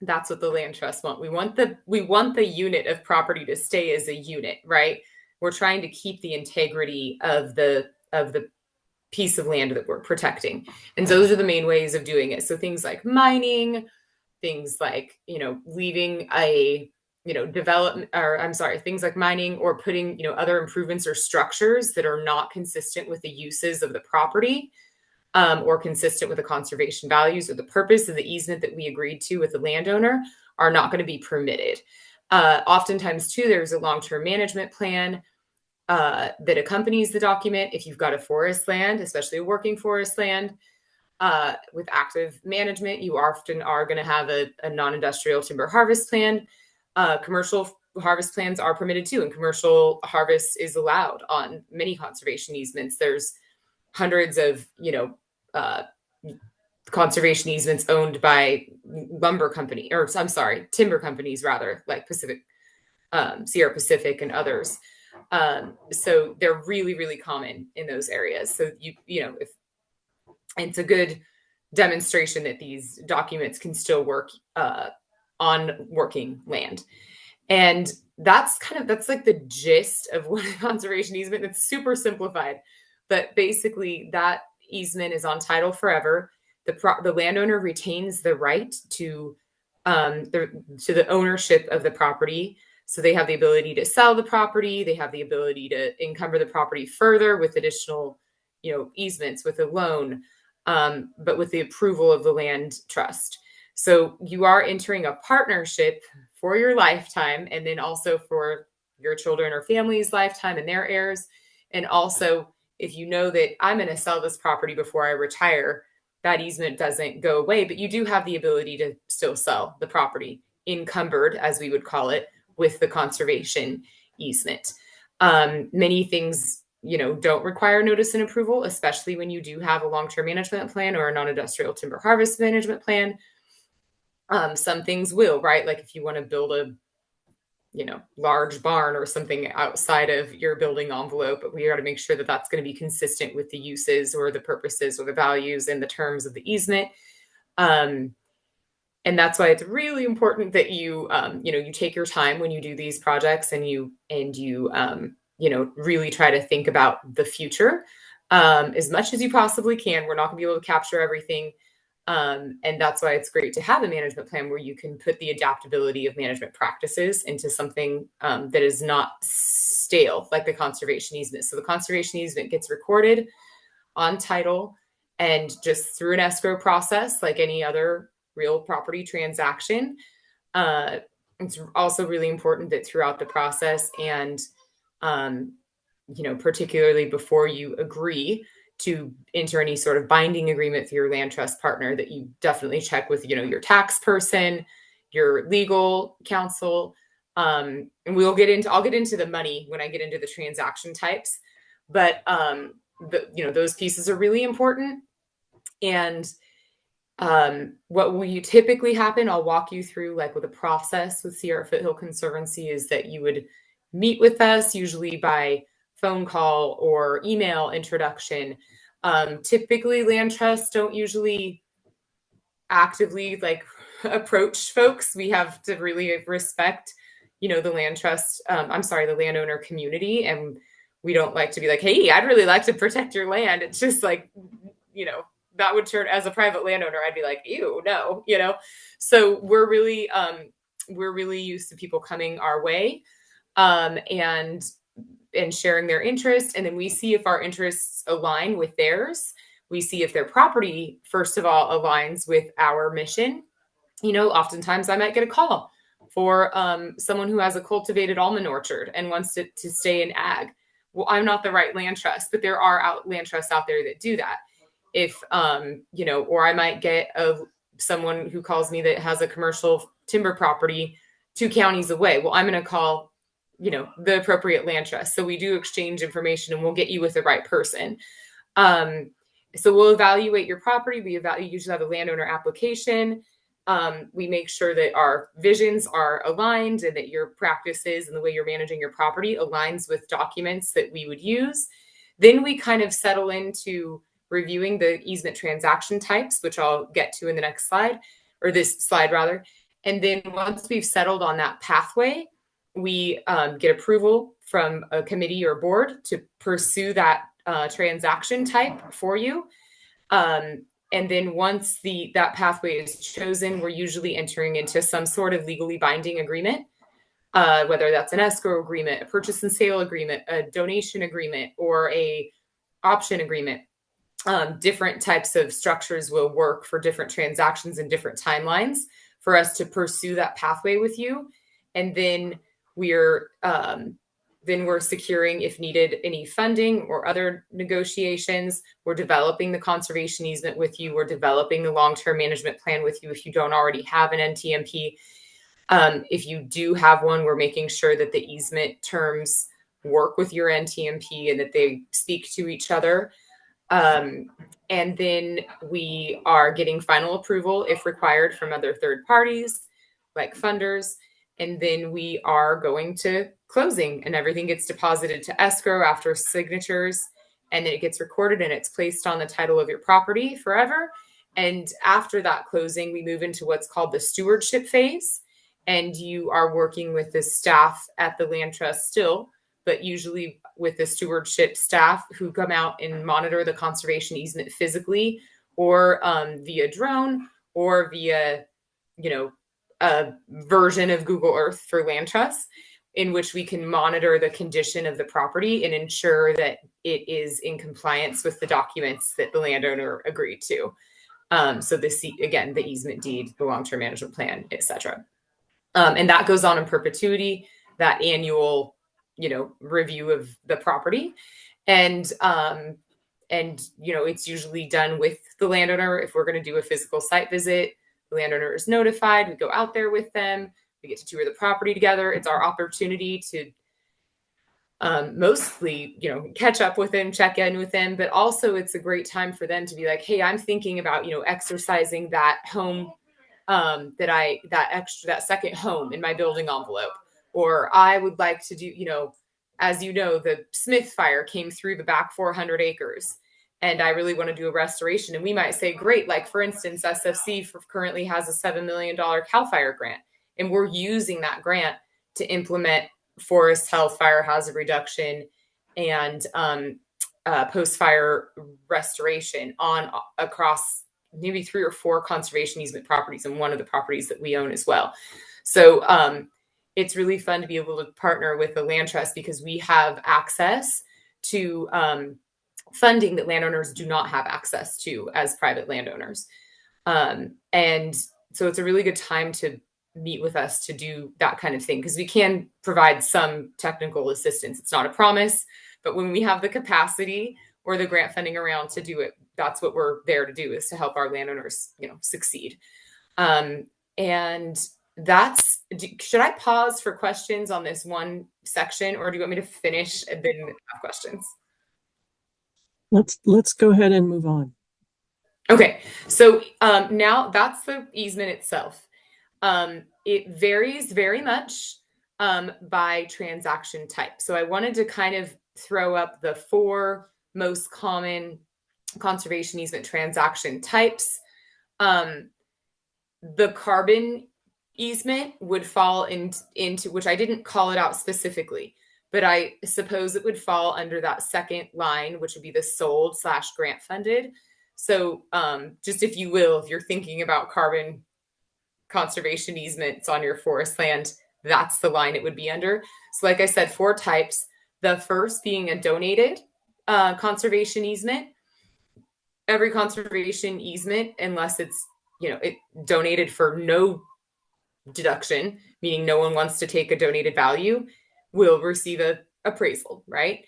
that's what the land trust want. We want the unit of property to stay as a unit, right? We're trying to keep the integrity of the piece of land that we're protecting. And those are the main ways of doing it. So things like mining, things like, leaving a, development, or I'm sorry, things like mining or putting, other improvements or structures that are not consistent with the uses of the property, or consistent with the conservation values or the purpose of the easement that we agreed to with the landowner are not going to be permitted. Oftentimes too, there's a long-term management plan that accompanies the document. If you've got a forest land, especially a working forest land, with active management, you often are going to have a non-industrial timber harvest plan. Commercial harvest plans are permitted too, and commercial harvest is allowed on many conservation easements. There's hundreds of, conservation easements owned by timber companies rather, like Sierra Pacific and others. So they're really, really common in those areas. So if it's a good demonstration that these documents can still work on working land. And that's like the gist of what a conservation easement. It's super simplified, but basically that easement is on title forever. The landowner retains the right to the ownership of the property. So they have the ability to sell the property. They have the ability to encumber the property further with additional, easements, with a loan, but with the approval of the land trust. So you are entering a partnership for your lifetime, and then also for your children or family's lifetime and their heirs. And also, if you know that I'm going to sell this property before I retire, that easement doesn't go away, but you do have the ability to still sell the property, encumbered, as we would call it, with the conservation easement. Many things, don't require notice and approval, especially when you do have a long-term management plan or a non-industrial timber harvest management plan. Some things will, right? Like if you want to build a, large barn or something outside of your building envelope, but we got to make sure that that's going to be consistent with the uses or the purposes or the values and the terms of the easement. And that's why it's really important that you, you take your time when you do these projects, and you really try to think about the future as much as you possibly can. We're not going to be able to capture everything. And that's why it's great to have a management plan where you can put the adaptability of management practices into something that is not stale, like the conservation easement. So the conservation easement gets recorded on title, and just through an escrow process, like any other real property transaction. It's also really important that throughout the process, and particularly before you agree to enter any sort of binding agreement with your land trust partner, that you definitely check with, your tax person, your legal counsel. And I'll get into the money when I get into the transaction types, but those pieces are really important. And what will typically happen, I'll walk you through, like with a process with Sierra Foothill Conservancy, is that you would meet with us usually by phone call or email introduction. Typically land trusts don't usually actively approach folks. We have to really respect, the land trust, the landowner community. And we don't like to be like, hey, I'd really like to protect your land. It's just like, that would turn, as a private landowner, I'd be like, ew, no, So we're really used to people coming our way, and sharing their interest. And then we see if our interests align with theirs. We see if their property, first of all, aligns with our mission oftentimes I might get a call for someone who has a cultivated almond orchard and wants to stay in ag. Well, I'm not the right land trust, but there are land trusts out there that do that. If, or I might get someone who calls me that has a commercial timber property 2 counties away. Well, I'm going to call, the appropriate land trust. So we do exchange information and we'll get you with the right person. So we'll evaluate your property. We usually have a landowner application. We make sure that our visions are aligned and that your practices and the way you're managing your property aligns with documents that we would use. Then we kind of settle into reviewing the easement transaction types, which I'll get to in the next slide, or this slide rather. And then once we've settled on that pathway, we get approval from a committee or board to pursue that transaction type for you. And then once that pathway is chosen, we're usually entering into some sort of legally binding agreement, whether that's an escrow agreement, a purchase and sale agreement, a donation agreement, or a option agreement. Different types of structures will work for different transactions and different timelines for us to pursue that pathway with you. And then we're securing, if needed, any funding or other negotiations. We're developing the conservation easement with you. We're developing the long-term management plan with you if you don't already have an NTMP. If you do have one, we're making sure that the easement terms work with your NTMP and that they speak to each other. And then we are getting final approval, if required, from other third parties like funders. And then we are going to closing and everything gets deposited to escrow after signatures, and then it gets recorded and it's placed on the title of your property forever. And after that closing, we move into what's called the stewardship phase. And you are working with the staff at the land trust still, but usually with the stewardship staff who come out and monitor the conservation easement physically, or via drone, or via, a version of Google Earth for land trusts, in which we can monitor the condition of the property and ensure that it is in compliance with the documents that the landowner agreed to. So again, the easement deed, the long-term management plan, etc. And that goes on in perpetuity, that annual, review of the property. And it's usually done with the landowner. If we're going to do a physical site visit, the landowner is notified. We go out there with them. We get to tour the property together. It's our opportunity to mostly, catch up with them, check in with them, but also it's a great time for them to be like, hey, I'm thinking about, exercising that home, that second home in my building envelope. Or I would like to do, as the Smith fire came through the back 400 acres. And I really want to do a restoration. And we might say, great, like for instance, SFC currently has a $7 million CAL FIRE grant. And we're using that grant to implement forest health, fire hazard reduction, and post-fire restoration across maybe 3 or 4 conservation easement properties and one of the properties that we own as well. So it's really fun to be able to partner with the land trust because we have access to funding that landowners do not have access to as private landowners. And so it's a really good time to meet with us to do that kind of thing, because we can provide some technical assistance. It's not a promise, but when we have the capacity or the grant funding around to do it, that's what we're there to do, is to help our landowners, succeed. And should I pause for questions on this one section, or do you want me to finish and then have questions? Let's go ahead and move on. Okay, so now that's the easement itself. It varies very much by transaction type. So I wanted to kind of throw up the 4 most common conservation easement transaction types. The carbon easement would fall into, which I didn't call it out specifically, but I suppose it would fall under that second line, which would be the sold/grant funded. So just if you will, if you're thinking about carbon conservation easements on your forest land, that's the line it would be under. So like I said, 4 types. The first being a donated conservation easement. Every conservation easement, unless it's it donated for no deduction, meaning no one wants to take a donated value, will receive a appraisal, right?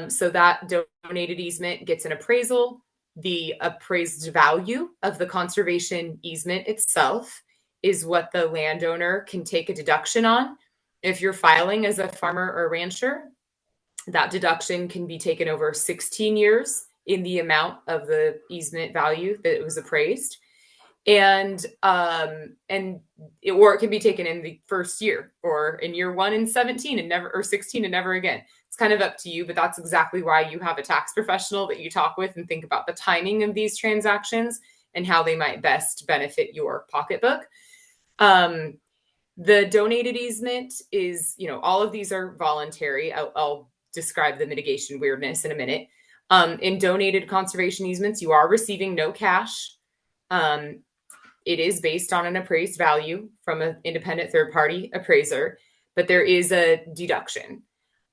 So that donated easement gets an appraisal. The appraised value of the conservation easement itself is what the landowner can take a deduction on. If you're filing as a farmer or rancher, that deduction can be taken over 16 years in the amount of the easement value that it was appraised. And or it can be taken in the first year, or in year 1 and 17 and never, or 16 and never again. It's kind of up to you, but that's exactly why you have a tax professional that you talk with and think about the timing of these transactions and how they might best benefit your pocketbook. The donated easement is, all of these are voluntary. I'll describe the mitigation weirdness in a minute. In donated conservation easements, you are receiving no cash. It is based on an appraised value from an independent third-party appraiser, but there is a deduction.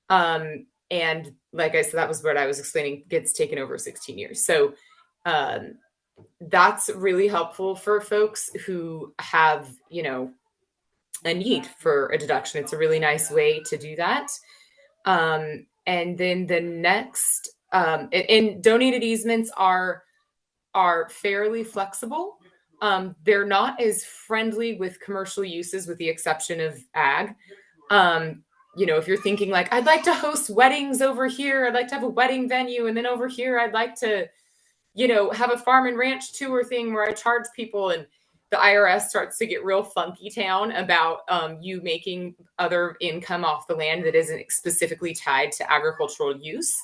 And like I said, that was what I was explaining, gets taken over 16 years. So that's really helpful for folks who have, a need for a deduction. It's a really nice way to do that. And then the next, and donated easements are fairly flexible. They're not as friendly with commercial uses, with the exception of ag. If you're thinking like, I'd like to host weddings over here, I'd like to have a wedding venue, and then over here, I'd like to, have a farm and ranch tour thing where I charge people, and the IRS starts to get real funky town about you making other income off the land that isn't specifically tied to agricultural use.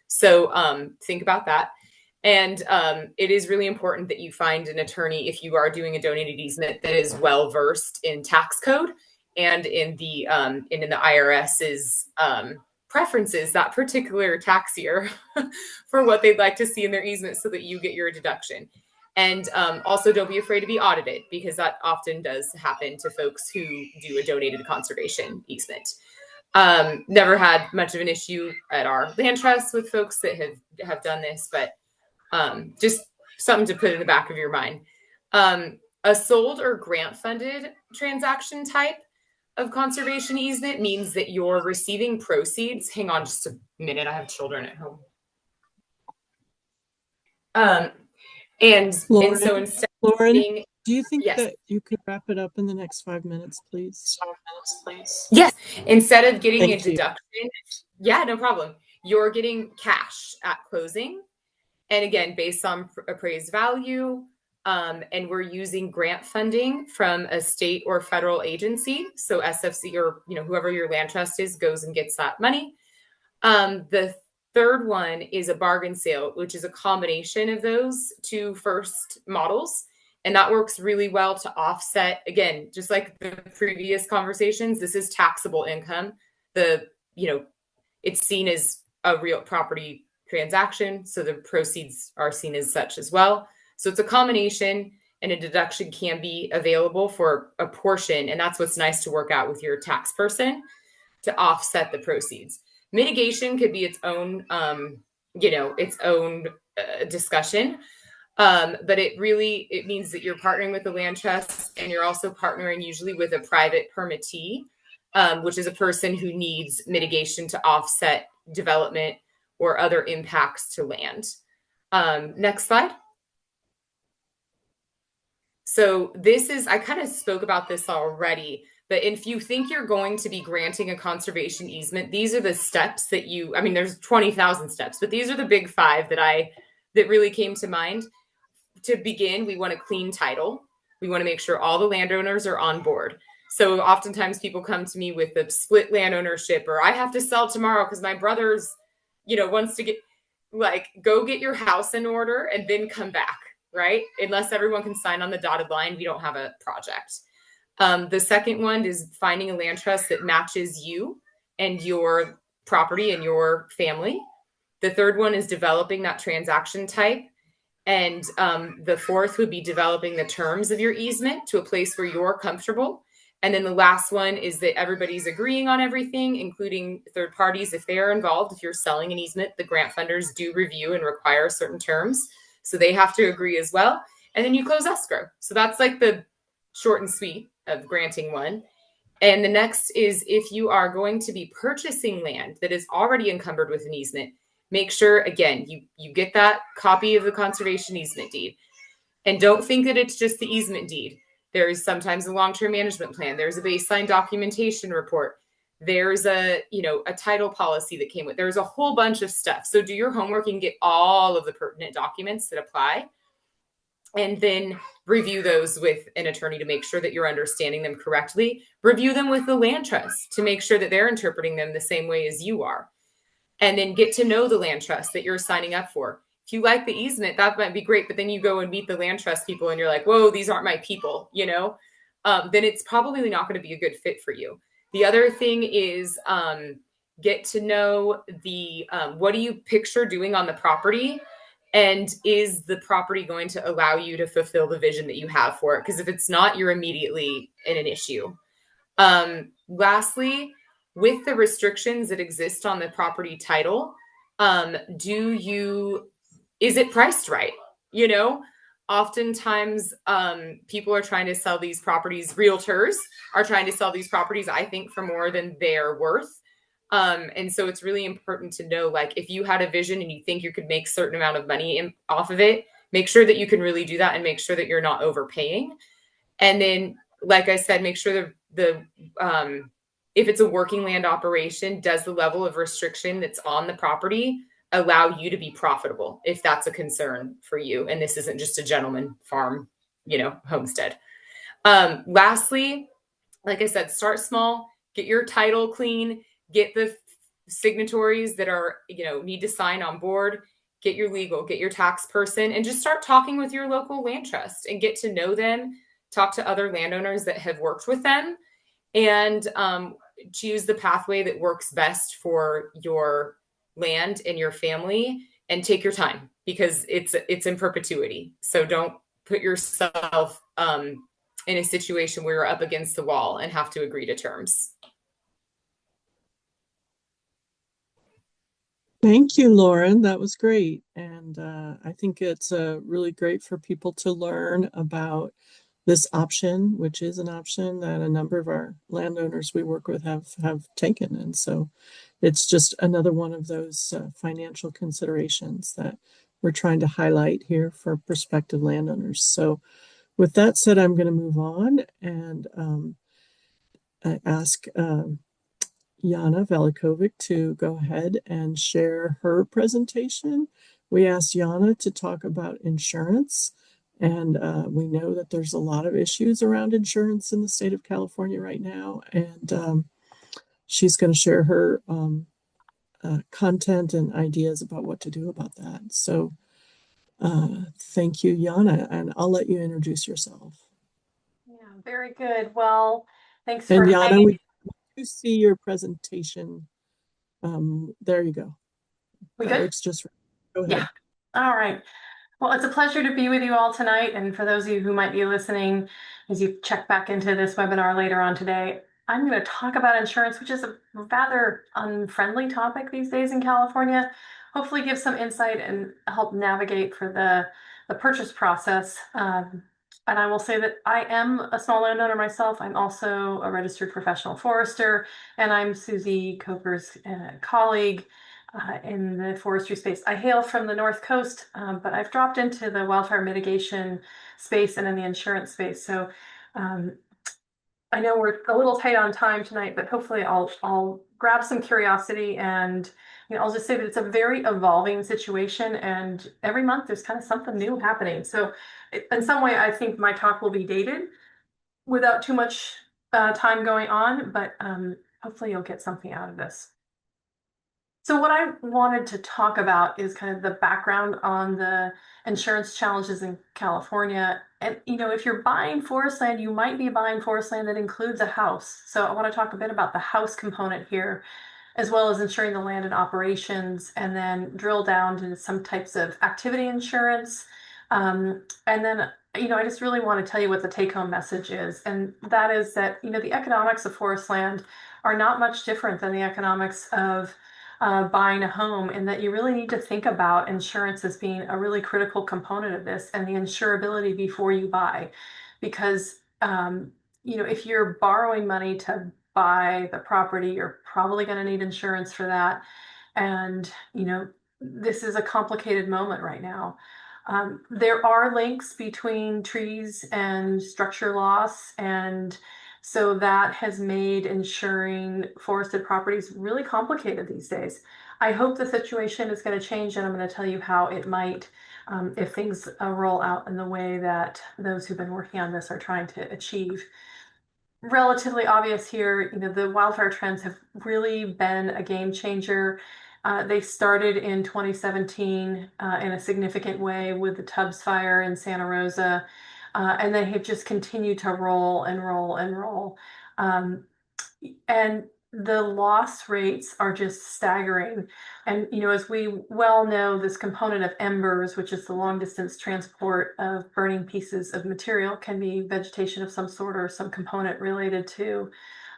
So think about that. And it is really important that you find an attorney, if you are doing a donated easement, that is well versed in tax code and in the IRS's preferences that particular tax year for what they'd like to see in their easement, so that you get your deduction. And also, don't be afraid to be audited, because that often does happen to folks who do a donated conservation easement. Never had much of an issue at our land trust with folks that have done this, but just something to put in the back of your mind. A sold or grant funded transaction type of conservation easement means that you're receiving proceeds. Hang on just a minute. I have children at home. And so instead Lauren, of being, do you think yes. that you could wrap it up in the next 5 minutes, please? Yes. Instead of getting Thank a deduction, yeah, no problem. You're getting cash at closing. And again, based on appraised value, and we're using grant funding from a state or federal agency. So SFC, or whoever your land trust is, goes and gets that money. The third one is a bargain sale, which is a combination of those two first models. And that works really well to offset, again, just like the previous conversations, this is taxable income. It's seen as a real property transaction, so the proceeds are seen as such as well. So it's a combination, and a deduction can be available for a portion. And that's what's nice to work out with your tax person to offset the proceeds. Mitigation could be its own, discussion. But it means that you're partnering with the land trust, and you're also partnering usually with a private permittee, which is a person who needs mitigation to offset development or other impacts to land. Next slide. So I kind of spoke about this already, but if you think you're going to be granting a conservation easement, these are the steps that there's 20,000 steps, but these are the big 5 that really came to mind. To begin, we want a clean title. We want to make sure all the landowners are on board. So oftentimes people come to me with a split land ownership, or I have to sell tomorrow because my brother's, wants to get, go get your house in order and then come back, right? Unless everyone can sign on the dotted line, we don't have a project. The second one is finding a land trust that matches you and your property and your family. The third one is developing that transaction type. And the fourth would be developing the terms of your easement to a place where you're comfortable. And then the last one is that everybody's agreeing on everything, including third parties if they are involved. If you're selling an easement, the grant funders do review and require certain terms. So they have to agree as well. And then you close escrow. So that's like the short and sweet of granting one. And the next is if you are going to be purchasing land that is already encumbered with an easement, make sure, again, you get that copy of the conservation easement deed. And don't think that it's just the easement deed. There is sometimes a long-term management plan. There's a baseline documentation report. There's a title policy that came with. There's a whole bunch of stuff. So do your homework and get all of the pertinent documents that apply, and then review those with an attorney to make sure that you're understanding them correctly. Review them with the land trust to make sure that they're interpreting them the same way as you are. And then get to know the land trust that you're signing up for. If you like the easement, that might be great, but then you go and meet the land trust people and you're like, whoa, these aren't my people, then it's probably not going to be a good fit for you. The other thing is get to know what do you picture doing on the property? And is the property going to allow you to fulfill the vision that you have for it? Because if it's not, you're immediately in an issue. Lastly, with the restrictions that exist on the property title, is it priced right? Oftentimes people are trying to sell these properties, realtors are trying to sell these properties, I think, for more than they're worth. And so it's really important to know, like, if you had a vision and you think you could make a certain amount of money off of it, make sure that you can really do that and make sure that you're not overpaying. And then, like I said, make sure if it's a working land operation, does the level of restriction that's on the property allow you to be profitable, if that's a concern for you? And this isn't just a gentleman farm, homestead. Lastly, like I said, start small, get your title clean, get the signatories that are, need to sign on board, get your legal, get your tax person, and just start talking with your local land trust and get to know them, talk to other landowners that have worked with them, and choose the pathway that works best for your land and your family, and take your time, because it's in perpetuity. So don't put yourself in a situation where you're up against the wall and have to agree to terms. Thank you, Lauren. That was great. And I think it's really great for people to learn about this option, which is an option that a number of our landowners we work with have taken. And so it's just another one of those financial considerations that we're trying to highlight here for prospective landowners. So with that said, I'm going to move on and ask Jana Velikovic to go ahead and share her presentation. We asked Jana to talk about insurance, and we know that there's a lot of issues around insurance in the state of California right now, and she's going to share her content and ideas about what to do about that. So thank you, Jana, and I'll let you introduce yourself. Yeah, very good. Well, thanks and for Jana, hanging. we do see your presentation. There you go. We That good? looks just right. Go ahead. Yeah. All right. Well, it's a pleasure to be with you all tonight. And for those of you who might be listening, as you check back into this webinar later on today, I'm going to talk about insurance, which is a rather unfriendly topic these days in California. Hopefully give some insight and help navigate for the purchase process. And I will say that I am a small landowner myself. I'm also a registered professional forester, and I'm Susie Coker's colleague in the forestry space. I hail from the North Coast, but I've dropped into the wildfire mitigation space and in the insurance space. So I know we're a little tight on time tonight, but hopefully I'll grab some curiosity, and I'll just say that it's a very evolving situation, and every month there's kind of something new happening. So in some way, I think my talk will be dated without too much time going on, but hopefully you'll get something out of this. So what I wanted to talk about is kind of the background on the insurance challenges in California. And, if you're buying forest land, you might be buying forest land that includes a house. So I want to talk a bit about the house component here, as well as insuring the land and operations, and then drill down to some types of activity insurance. And then, I just really want to tell you what the take-home message is. And that is that, the economics of forest land are not much different than the economics of buying a home, and that you really need to think about insurance as being a really critical component of this, and the insurability before you buy. Because if you're borrowing money to buy the property, you're probably going to need insurance for that. And this is a complicated moment right now. There are links between trees and structure loss, and so that has made insuring forested properties really complicated these days. I hope the situation is going to change, and I'm going to tell you how it might if things roll out in the way that those who've been working on this are trying to achieve. Relatively obvious here, the wildfire trends have really been a game changer. They started in 2017 in a significant way with the Tubbs fire in Santa Rosa, and they have just continued to roll and roll and roll. And the loss rates are just staggering. And, as we well know, this component of embers, which is the long distance transport of burning pieces of material, can be vegetation of some sort or some component related to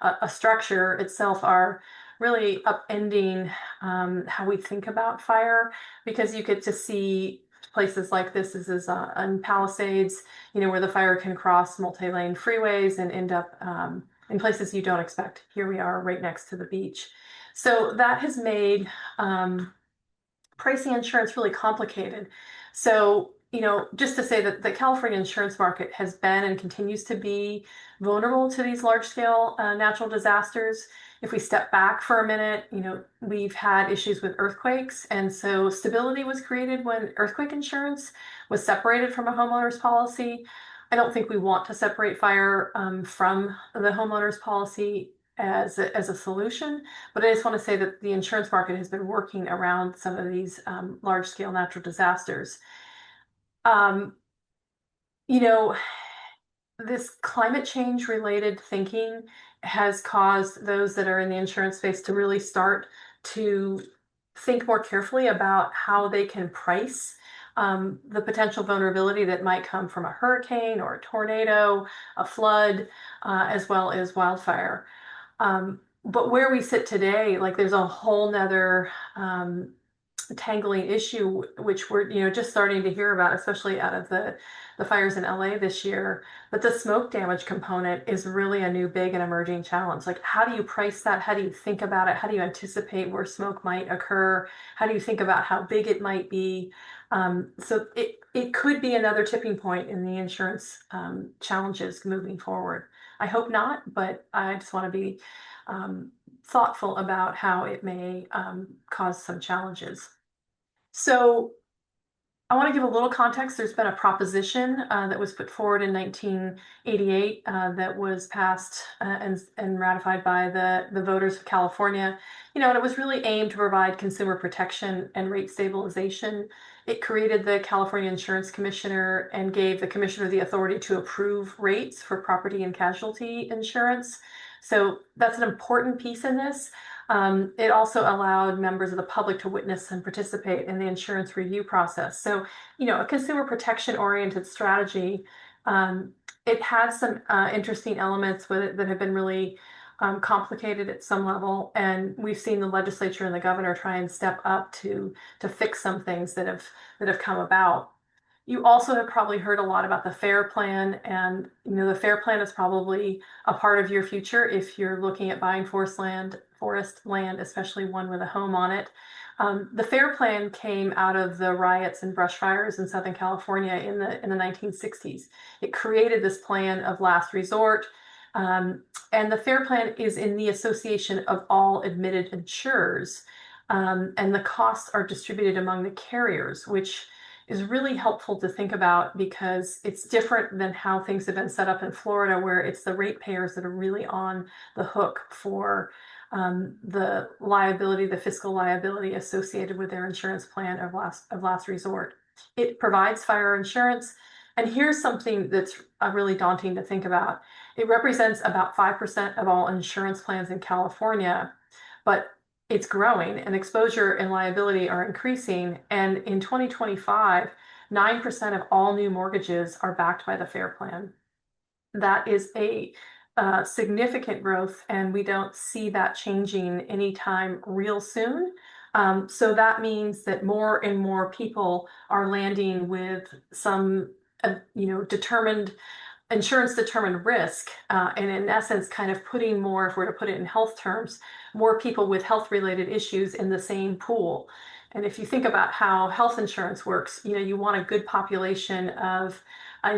a structure itself, are really upending how we think about fire, because you get to see places like this is on Palisades, where the fire can cross multi-lane freeways and end up in places you don't expect. Here we are right next to the beach. So that has made pricing insurance really complicated. So, just to say that the California insurance market has been and continues to be vulnerable to these large scale natural disasters. If we step back for a minute, we've had issues with earthquakes. And so stability was created when earthquake insurance was separated from a homeowner's policy. I don't think we want to separate fire from the homeowner's policy as a solution, but I just want to say that the insurance market has been working around some of these large scale natural disasters. This climate change related thinking has caused those that are in the insurance space to really start to think more carefully about how they can price the potential vulnerability that might come from a hurricane or a tornado, a flood, as well as wildfire. But where we sit today, there's a whole nother tangling issue, which we're just starting to hear about, especially out of the fires in LA this year. But the smoke damage component is really a new big and emerging challenge. How do you price that? How do you think about it? How do you anticipate where smoke might occur? How do you think about how big it might be? So it could be another tipping point in the insurance challenges moving forward. I hope not, but I just want to be thoughtful about how it may cause some challenges. So I want to give a little context. There's been a proposition that was put forward in 1988 that was passed and ratified by the voters of California. And it was really aimed to provide consumer protection and rate stabilization. It created the California Insurance Commissioner and gave the commissioner the authority to approve rates for property and casualty insurance. So that's an important piece in this. It also allowed members of the public to witness and participate in the insurance review process. So, a consumer protection oriented strategy. It has some interesting elements with it that have been really complicated at some level. And we've seen the legislature and the governor try and step up to fix some things that have come about. You also have probably heard a lot about the FAIR plan, and the FAIR plan is probably a part of your future if you're looking at buying forest land, especially one with a home on it. The FAIR plan came out of the riots and brush fires in Southern California in the 1960s. It created this plan of last resort, and the FAIR plan is in the association of all admitted insurers, and the costs are distributed among the carriers, which is really helpful to think about because it's different than how things have been set up in Florida, where it's the ratepayers that are really on the hook for the liability, the fiscal liability associated with their insurance plan of last resort. It provides fire insurance. And here's something that's really daunting to think about. It represents about 5% of all insurance plans in California, but it's growing, and exposure and liability are increasing. And in 2025, 9% of all new mortgages are backed by the FAIR plan. That is a significant growth, and we don't see that changing anytime real soon. So that means that more and more people are landing with some, insurance determined risk, and in essence, kind of putting more, if we're to put it in health terms, more people with health related issues in the same pool. And if you think about how health insurance works, you want a good population of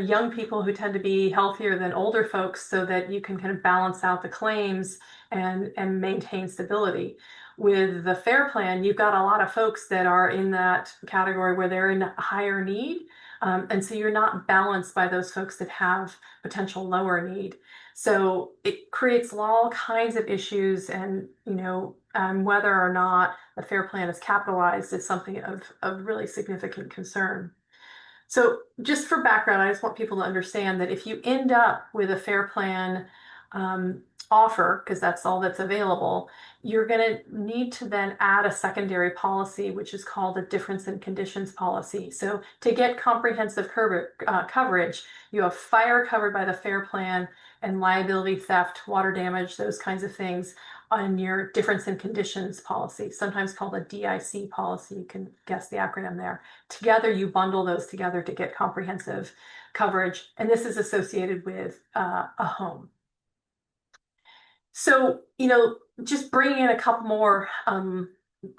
young people who tend to be healthier than older folks so that you can kind of balance out the claims and maintain stability. With the FAIR plan, you've got a lot of folks that are in that category where they're in higher need. And so you're not balanced by those folks that have potential lower need. So it creates all kinds of issues, and whether or not the FAIR plan is capitalized is something of really significant concern. So just for background, I just want people to understand that if you end up with a FAIR plan offer, because that's all that's available, you're going to need to then add a secondary policy, which is called a difference in conditions policy. So to get comprehensive coverage, you have fire covered by the FAIR plan and liability, theft, water damage, those kinds of things on your difference in conditions policy, sometimes called a DIC policy. You can guess the acronym there. Together, you bundle those together to get comprehensive coverage, and this is associated with a home. So, just bringing in a couple more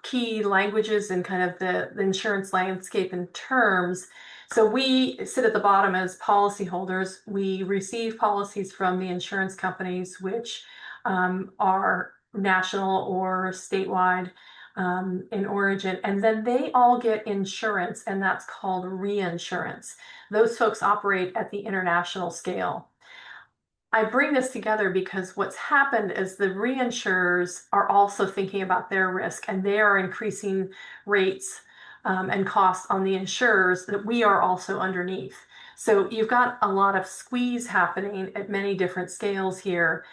key languages and kind of the insurance landscape and terms. So we sit at the bottom as policyholders. We receive policies from the insurance companies, which are national or statewide in origin, and then they all get insurance, and that's called reinsurance. Those folks operate at the international scale. I bring this together because what's happened is the reinsurers are also thinking about their risk, and they are increasing rates and costs on the insurers that we are also underneath. So you've got a lot of squeeze happening at many different scales here,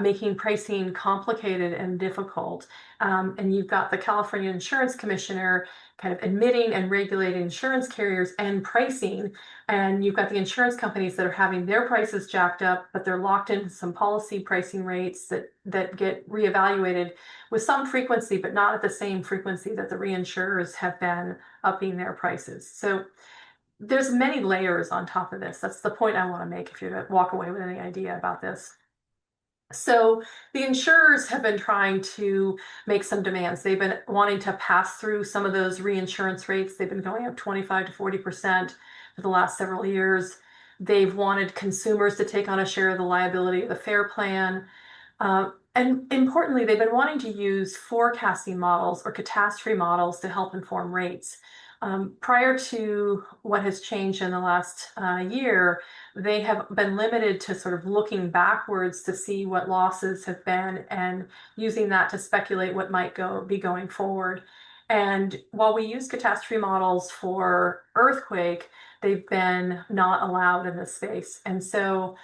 making pricing complicated and difficult. And you've got the California Insurance Commissioner kind of admitting and regulating insurance carriers and pricing. And you've got the insurance companies that are having their prices jacked up, but they're locked into some policy pricing rates that get reevaluated with some frequency, but not at the same frequency that the reinsurers have been upping their prices. So there's many layers on top of this. That's the point I want to make if you're to walk away with any idea about this. So the insurers have been trying to make some demands. They've been wanting to pass through some of those reinsurance rates. They've been going up 25 to 40% for the last several years. They've wanted consumers to take on a share of the liability of the FAIR plan. And importantly, they've been wanting to use forecasting models or catastrophe models to help inform rates. Prior to what has changed in the last year, they have been limited to sort of looking backwards to see what losses have been and using that to speculate what might be going forward. And while we use catastrophe models for earthquake, they've been not allowed in this space. And so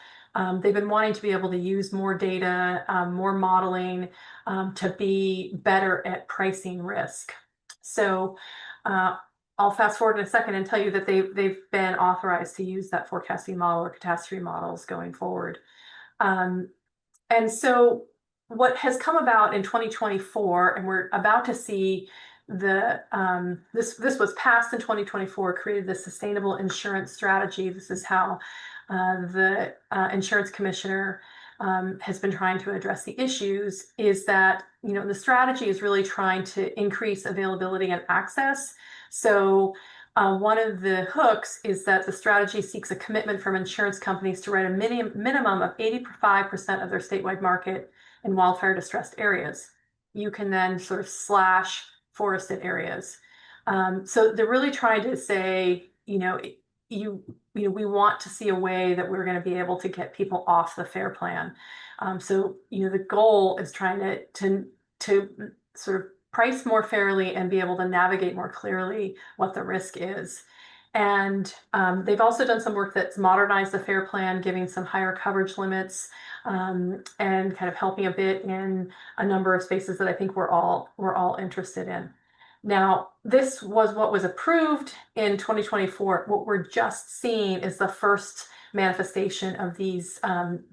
they've been wanting to be able to use more data, more modeling to be better at pricing risk. So I'll fast forward in a second and tell you that they've been authorized to use that forecasting model or catastrophe models going forward. And so what has come about in 2024, and we're about to see this was passed in 2024, created the Sustainable Insurance Strategy. This is how the insurance commissioner has been trying to address the issues, is that the strategy is really trying to increase availability and access. So one of the hooks is that the strategy seeks a commitment from insurance companies to write a minimum of 85% of their statewide market in wildfire distressed areas. You can then sort of slash forested areas. So they're really trying to say, we want to see a way that we're going to be able to get people off the FAIR plan. So the goal is trying to sort of price more fairly and be able to navigate more clearly what the risk is. And they've also done some work that's modernized the FAIR plan, giving some higher coverage limits and kind of helping a bit in a number of spaces that I think we're all interested in. Now, this was what was approved in 2024. What we're just seeing is the first manifestation of these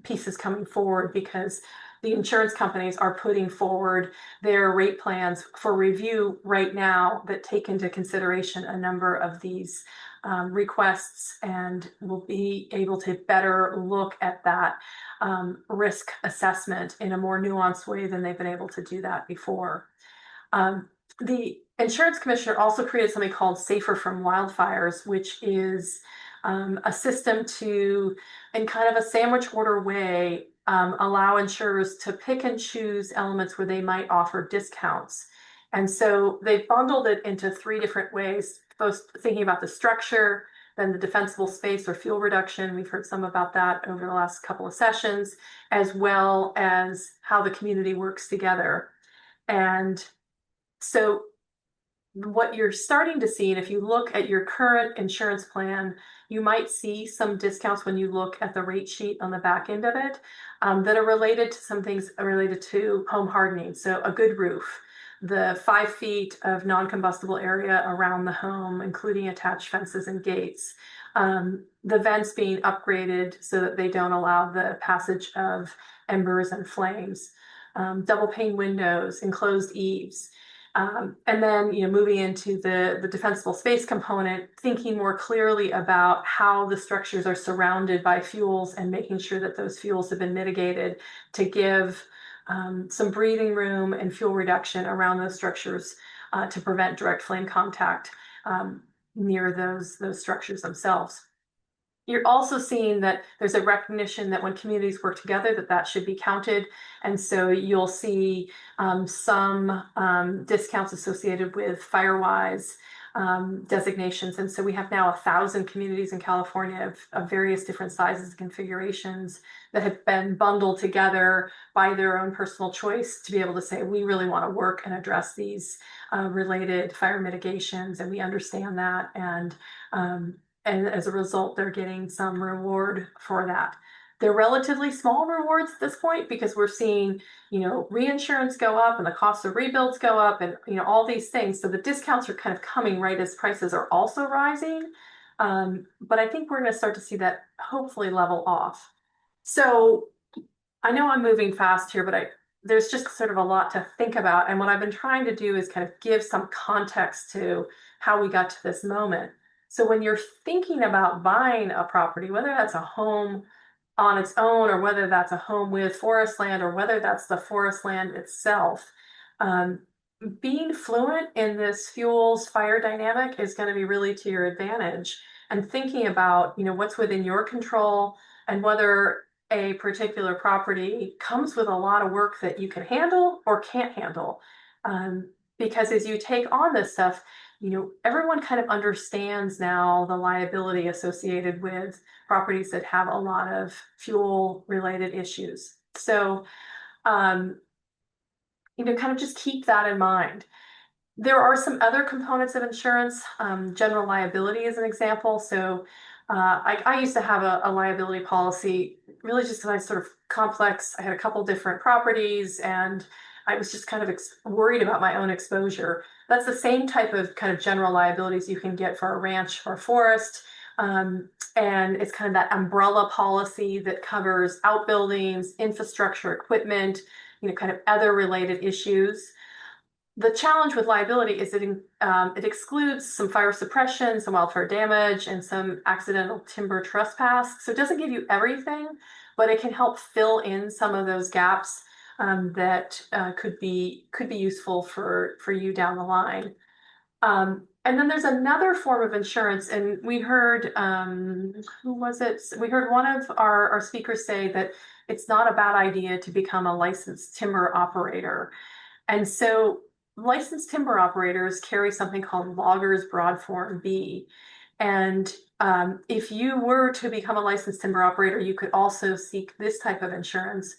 pieces coming forward, because the insurance companies are putting forward their rate plans for review right now that take into consideration a number of these requests, and will be able to better look at that risk assessment in a more nuanced way than they've been able to do that before. The insurance commissioner also created something called Safer from Wildfires, which is a system to, in kind of a sandwich order way, allow insurers to pick and choose elements where they might offer discounts. And so they've bundled it into 3 different ways, both thinking about the structure, then the defensible space or fuel reduction. We've heard some about that over the last couple of sessions, as well as how the community works together. And so what you're starting to see, and if you look at your current insurance plan, you might see some discounts when you look at the rate sheet on the back end of it that are related to some things related to home hardening. So a good roof, the 5 feet of non-combustible area around the home, including attached fences and gates, the vents being upgraded so that they don't allow the passage of embers and flames, double pane windows, enclosed eaves. And then, moving into the defensible space component, thinking more clearly about how the structures are surrounded by fuels and making sure that those fuels have been mitigated to give some breathing room and fuel reduction around those structures to prevent direct flame contact near those structures themselves. You're also seeing that there's a recognition that when communities work together, that should be counted. And so you'll see some discounts associated with FireWise designations. And so we have now 1,000 communities in California of various different sizes and configurations that have been bundled together by their own personal choice to be able to say, we really want to work and address these related fire mitigations, and we understand that. And as a result, they're getting some reward for that. They're relatively small rewards at this point because we're seeing, reinsurance go up and the cost of rebuilds go up and, all these things. So the discounts are kind of coming right as prices are also rising. But I think we're going to start to see that hopefully level off. So I know I'm moving fast here, but there's just sort of a lot to think about. And what I've been trying to do is kind of give some context to how we got to this moment. So when you're thinking about buying a property, whether that's a home on its own, or whether that's a home with Forestland, or whether that's the Forestland itself, being fluent in this fuels fire dynamic is going to be really to your advantage. And thinking about, what's within your control and whether a particular property comes with a lot of work that you can handle or can't handle. Because as you take on this stuff, everyone kind of understands now the liability associated with properties that have a lot of fuel related issues. So, kind of just keep that in mind. There are some other components of insurance. General liability is an example. So I used to have a liability policy, really just because I sort of complex. I had a couple different properties and I was just kind of worried about my own exposure. That's the same type of kind of general liabilities you can get for a ranch or forest. And it's kind of that umbrella policy that covers outbuildings, infrastructure, equipment, kind of other related issues. The challenge with liability is it excludes some fire suppression, some wildfire damage, and some accidental timber trespass. So it doesn't give you everything, but it can help fill in some of those gaps that could be useful for you down the line. And then there's another form of insurance, and we heard, who was it? We heard one of our speakers say that it's not a bad idea to become a licensed timber operator. And so licensed timber operators carry something called Loggers Broad Form B. And if you were to become a licensed timber operator, you could also seek this type of insurance.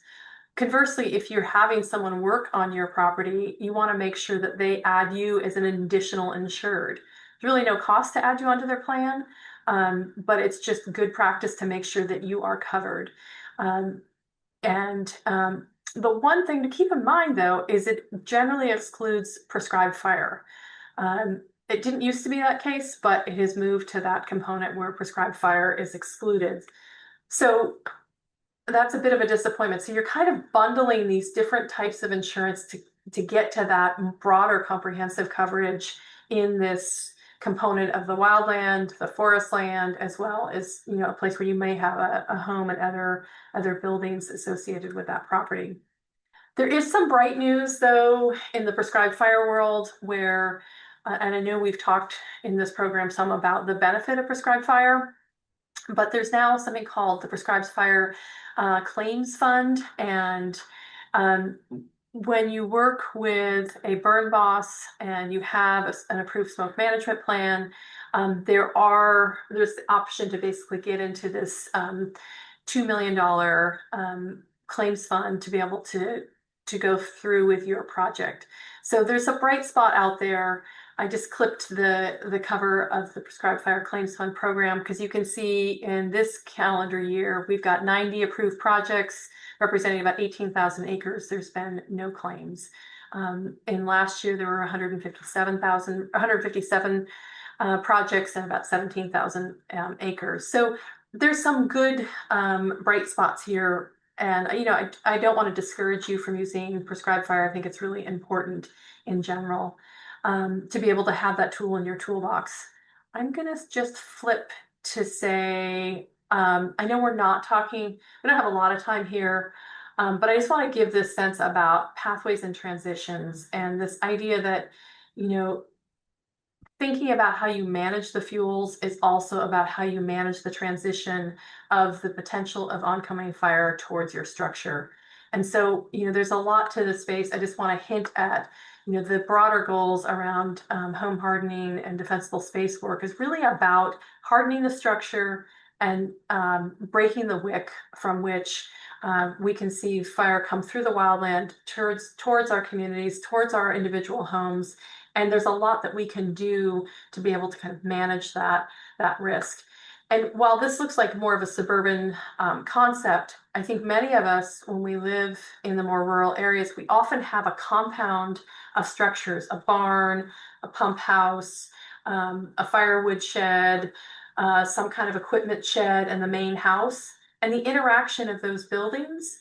Conversely, if you're having someone work on your property, you want to make sure that they add you as an additional insured. There's really no cost to add you onto their plan, but it's just good practice to make sure that you are covered. The one thing to keep in mind, though, is it generally excludes prescribed fire. It didn't used to be that case, but it has moved to that component where prescribed fire is excluded. So that's a bit of a disappointment. So you're kind of bundling these different types of insurance to get to that broader comprehensive coverage in this component of the wildland, the forest land, as well as, you know, a place where you may have a home and other buildings associated with that property. There is some bright news, though, in the prescribed fire world where, and I know we've talked in this program some about the benefit of prescribed fire, but there's now something called the Prescribed Fire Claims Fund. And when you work with a burn boss and you have an approved smoke management plan, there's the option to basically get into this $2 million claims fund to be able to go through with your project. So there's a bright spot out there. I just clipped the cover of the Prescribed Fire Claims Fund program because you can see in this calendar year, we've got 90 approved projects representing about 18,000 acres. There's been no claims. In last year, there were 157 projects and about 17,000 acres. So there's some good bright spots here. And, you know, I don't want to discourage you from using prescribed fire. I think it's really important in general to be able to have that tool in your toolbox. I'm going to just flip to say, I know we don't have a lot of time here, but I just want to give this sense about pathways and transitions and this idea that, you know, thinking about how you manage the fuels is also about how you manage the transition of the potential of oncoming fire towards your structure. And so, you know, there's a lot to this space. I just want to hint at, you know, the broader goals around home hardening and defensible space work is really about hardening the structure and breaking the wick from which we can see fire come through the wildland towards our communities, towards our individual homes. And there's a lot that we can do to be able to kind of manage that risk. And while this looks like more of a suburban concept, I think many of us, when we live in the more rural areas, we often have a compound of structures, a barn, a pump house, a firewood shed, some kind of equipment shed, and the main house. And the interaction of those buildings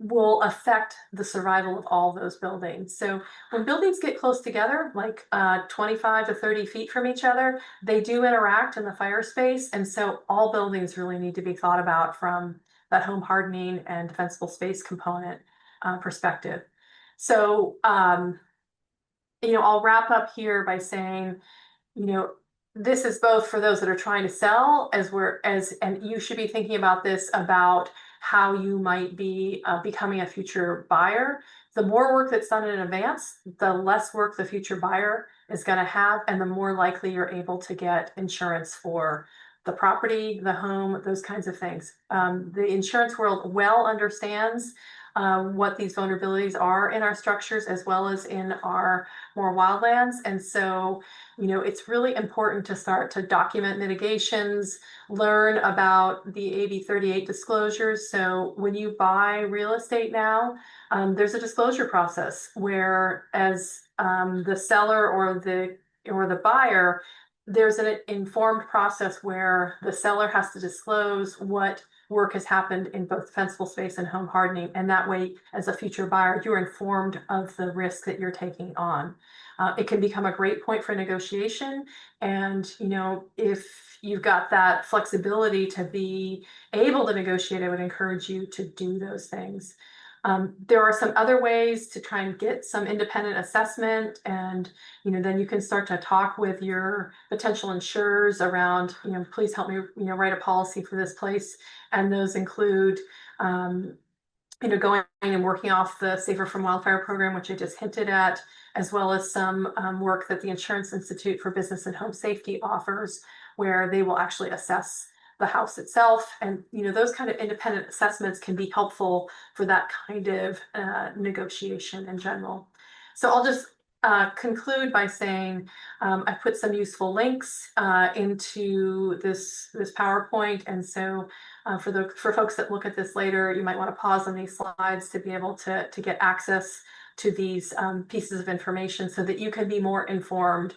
will affect the survival of all those buildings. So when buildings get close together, like 25 to 30 feet from each other, they do interact in the fire space. And so all buildings really need to be thought about from that home hardening and defensible space component perspective. So, you know, I'll wrap up here by saying, you know, this is both for those that are trying to sell and you should be thinking about this about how you might be becoming a future buyer. The more work that's done in advance, the less work the future buyer is going to have, and the more likely you're able to get insurance for the property, the home, those kinds of things. The insurance world well understands what these vulnerabilities are in our structures as well as in our more wildlands. And so, you know, it's really important to start to document mitigations, learn about the AB 38 disclosures. So when you buy real estate now, there's a disclosure process where as the seller or the buyer, there's an informed process where the seller has to disclose what work has happened in both defensible space and home hardening. And that way, as a future buyer, you're informed of the risk that you're taking on. It can become a great point for negotiation. And, you know, if you've got that flexibility to be able to negotiate, I would encourage you to do those things. There are some other ways to try and get some independent assessment, and then you can start to talk with your potential insurers around, please help me, write a policy for this place. And those include, going and working off the Safer from Wildfire program, which I just hinted at, as well as some work that the Insurance Institute for Business and Home Safety offers, where they will actually assess the house itself. And those kind of independent assessments can be helpful for that kind of negotiation in general. So I'll just conclude by saying I put some useful links into this PowerPoint, and so for folks that look at this later, you might want to pause on these slides to be able to get access to these pieces of information so that you can be more informed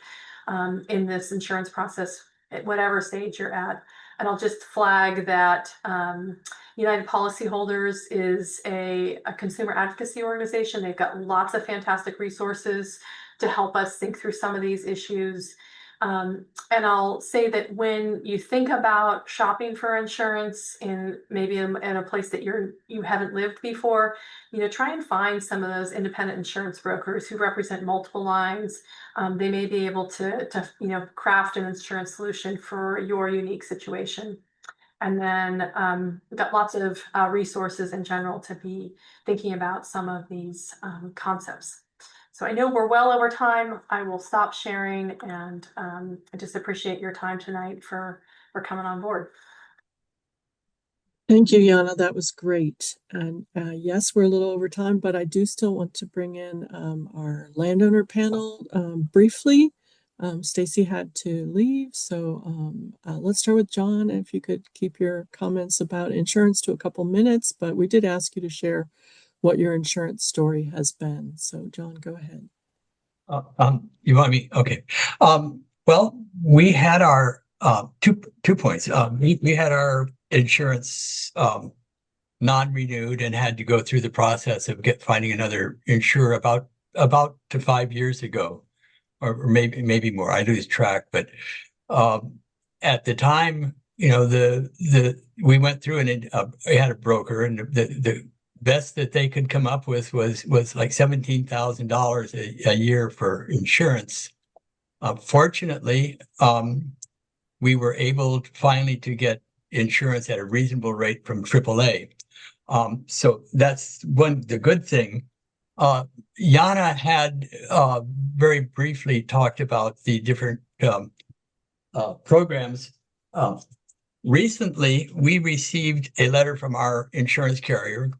in this insurance process at whatever stage you're at. And I'll just flag that United Policyholders is a consumer advocacy organization. They've got lots of fantastic resources to help us think through some of these issues. And I'll say that when you think about shopping for insurance in maybe in a place that you haven't lived before, try and find some of those independent insurance brokers who represent multiple lines. They may be able to craft an insurance solution for your unique situation. And then we've got lots of resources in general to be thinking about some of these concepts. So I know we're well over time. I will stop sharing, and I just appreciate your time tonight for coming on board. Thank you, Yana. That was great. And yes, we're a little over time, but I do still want to bring in our landowner panel briefly. Stacy had to leave, so let's start with John. If you could keep your comments about insurance to a couple minutes, but we did ask you to share what your insurance story has been. So John, go ahead. You want me? Okay. Well, we had our 2 points. We had our insurance non-renewed and had to go through the process of finding another insurer about to 5 years ago, or maybe more. I lose track, but at the time, we went through and we had a broker, and the best that they could come up with was like $17,000 a year for insurance. Fortunately, we were able finally to get insurance at a reasonable rate from AAA. So that's the good thing. Yana had very briefly talked about the different programs. Recently, we received a letter from our insurance carrier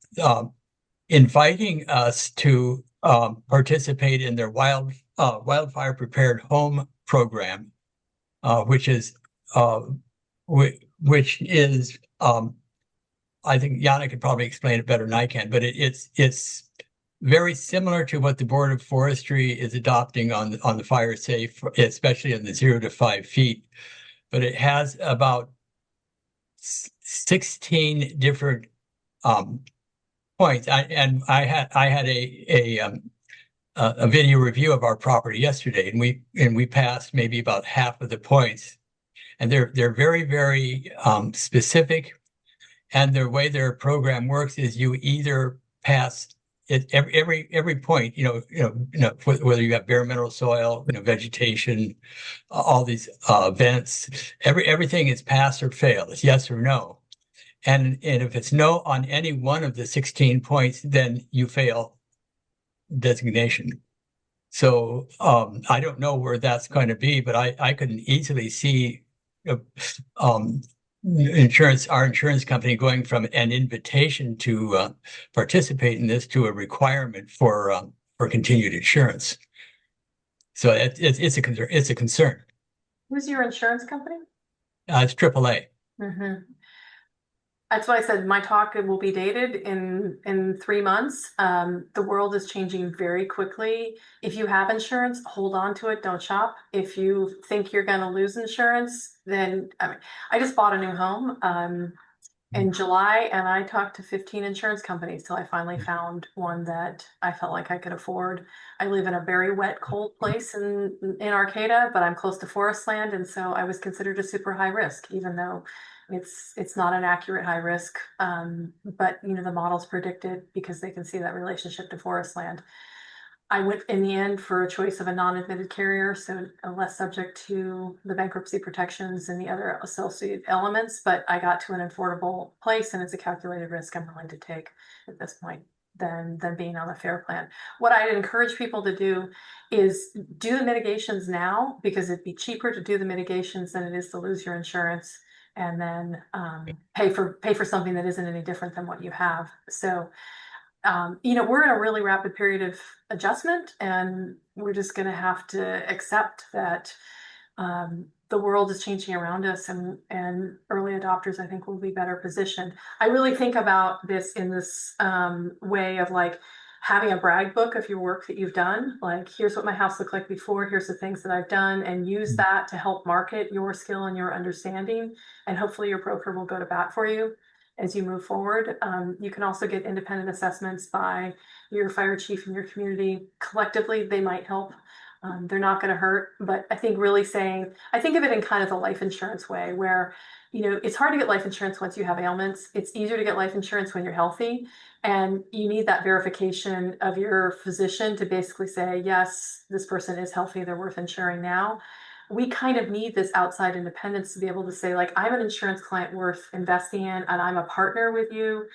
inviting us to participate in their wildfire prepared home program, which is I think Yana could probably explain it better than I can, but it's very similar to what the Board of Forestry is adopting on the fire safe, especially in the 0 to 5 feet. But it has about 16 different points. I had a video review of our property yesterday, and we passed maybe about half of the points, and they're very, very specific. And the way their program works is you either pass it every point, whether you have bare mineral soil, vegetation, all these vents, everything is pass or fail. It's yes or no. And if it's no on any one of the 16 points, then you fail designation. So I don't know where that's going to be, but I could easily see our insurance company going from an invitation to participate in this to a requirement for continued insurance. So it's a concern. It's a concern. Who's your insurance company? It's AAA. Mm-hmm. That's why I said my talk will be dated in 3 months. The world is changing very quickly. If you have insurance, hold on to it. Don't shop. If you think you're going to lose insurance, then I just bought a new home in July, and I talked to 15 insurance companies till I finally found one that I felt like I could afford. I live in a very wet, cold place in Arcata, but I'm close to Forestland, and so I was considered a super high risk, even though it's not an accurate high risk. But the models predict it because they can see that relationship to Forestland. I went in the end for a choice of a non-admitted carrier, so less subject to the bankruptcy protections and the other associated elements, but I got to an affordable place, and it's a calculated risk I'm willing to take at this point than being on a fair plan. What I'd encourage people to do is do the mitigations now, because it'd be cheaper to do the mitigations than it is to lose your insurance and then pay for something that isn't any different than what you have. So we're in a really rapid period of adjustment, and we're just going to have to accept that the world is changing around us, and early adopters, I think, will be better positioned. I really think about this in this way of like, having a brag book of your work that you've done, like here's what my house looked like before, here's the things that I've done, and use that to help market your skill and your understanding. And hopefully your broker will go to bat for you as you move forward. You can also get independent assessments by your fire chief in your community. Collectively, they might help. They're not going to hurt, but I think really saying, I think of it in kind of the life insurance way where, it's hard to get life insurance once you have ailments. It's easier to get life insurance when you're healthy. And you need that verification of your physician to basically say, yes, this person is healthy, they're worth insuring now. We kind of need this outside independence to be able to say, like, I'm an insurance client worth investing in, and I'm a partner with you.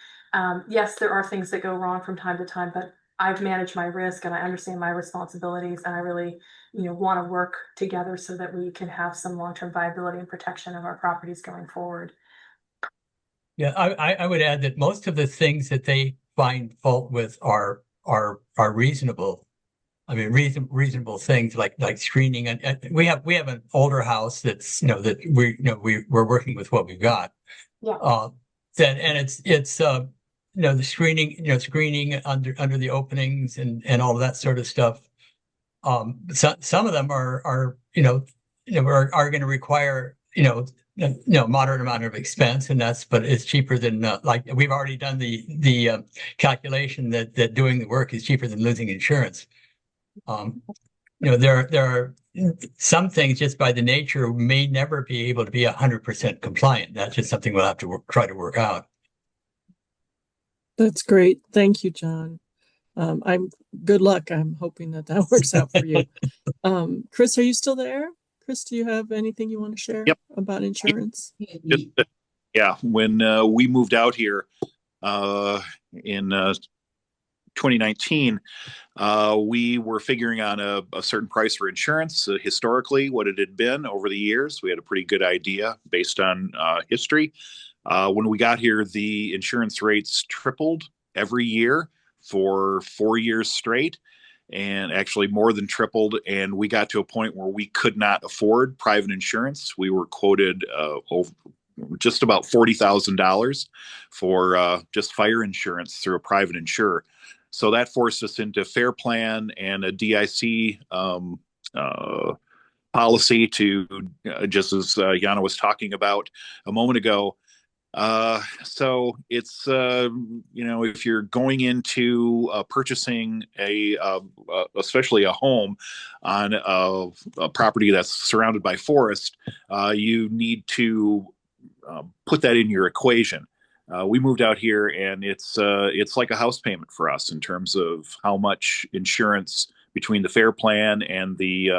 Yes, there are things that go wrong from time to time, but I've managed my risk and I understand my responsibilities, and I really, want to work together so that we can have some long-term viability and protection of our properties going forward. Yeah, I would add that most of the things that they find fault with are reasonable. I mean, reasonable things like screening, and we have an older house that's that we're working with what we've got. Yeah. And it's the screening under the openings and all of that sort of stuff. Some of them are going to require moderate amount of expense, but it's cheaper than like we've already done the calculation that doing the work is cheaper than losing insurance. There are some things just by the nature may never be able to be 100% compliant. That's just something we'll have to try to work out. That's great. Thank you, John. Good luck. I'm hoping that works out for you. Chris, are you still there? Chris, do you have anything you want to share about insurance? Yeah, when we moved out here in 2019, we were figuring on a certain price for insurance. Historically, what it had been over the years, we had a pretty good idea based on history. When we got here, the insurance rates tripled every year for 4 years straight, and actually more than tripled. And we got to a point where we could not afford private insurance. We were quoted over just about $40,000 for just fire insurance through a private insurer. So that forced us into Fair Plan and a DIC policy to, just as Jana was talking about a moment ago. So it's, if you're going into purchasing especially a home on a property that's surrounded by forest, you need to put that in your equation. We moved out here, and it's like a house payment for us in terms of how much insurance between the Fair Plan and the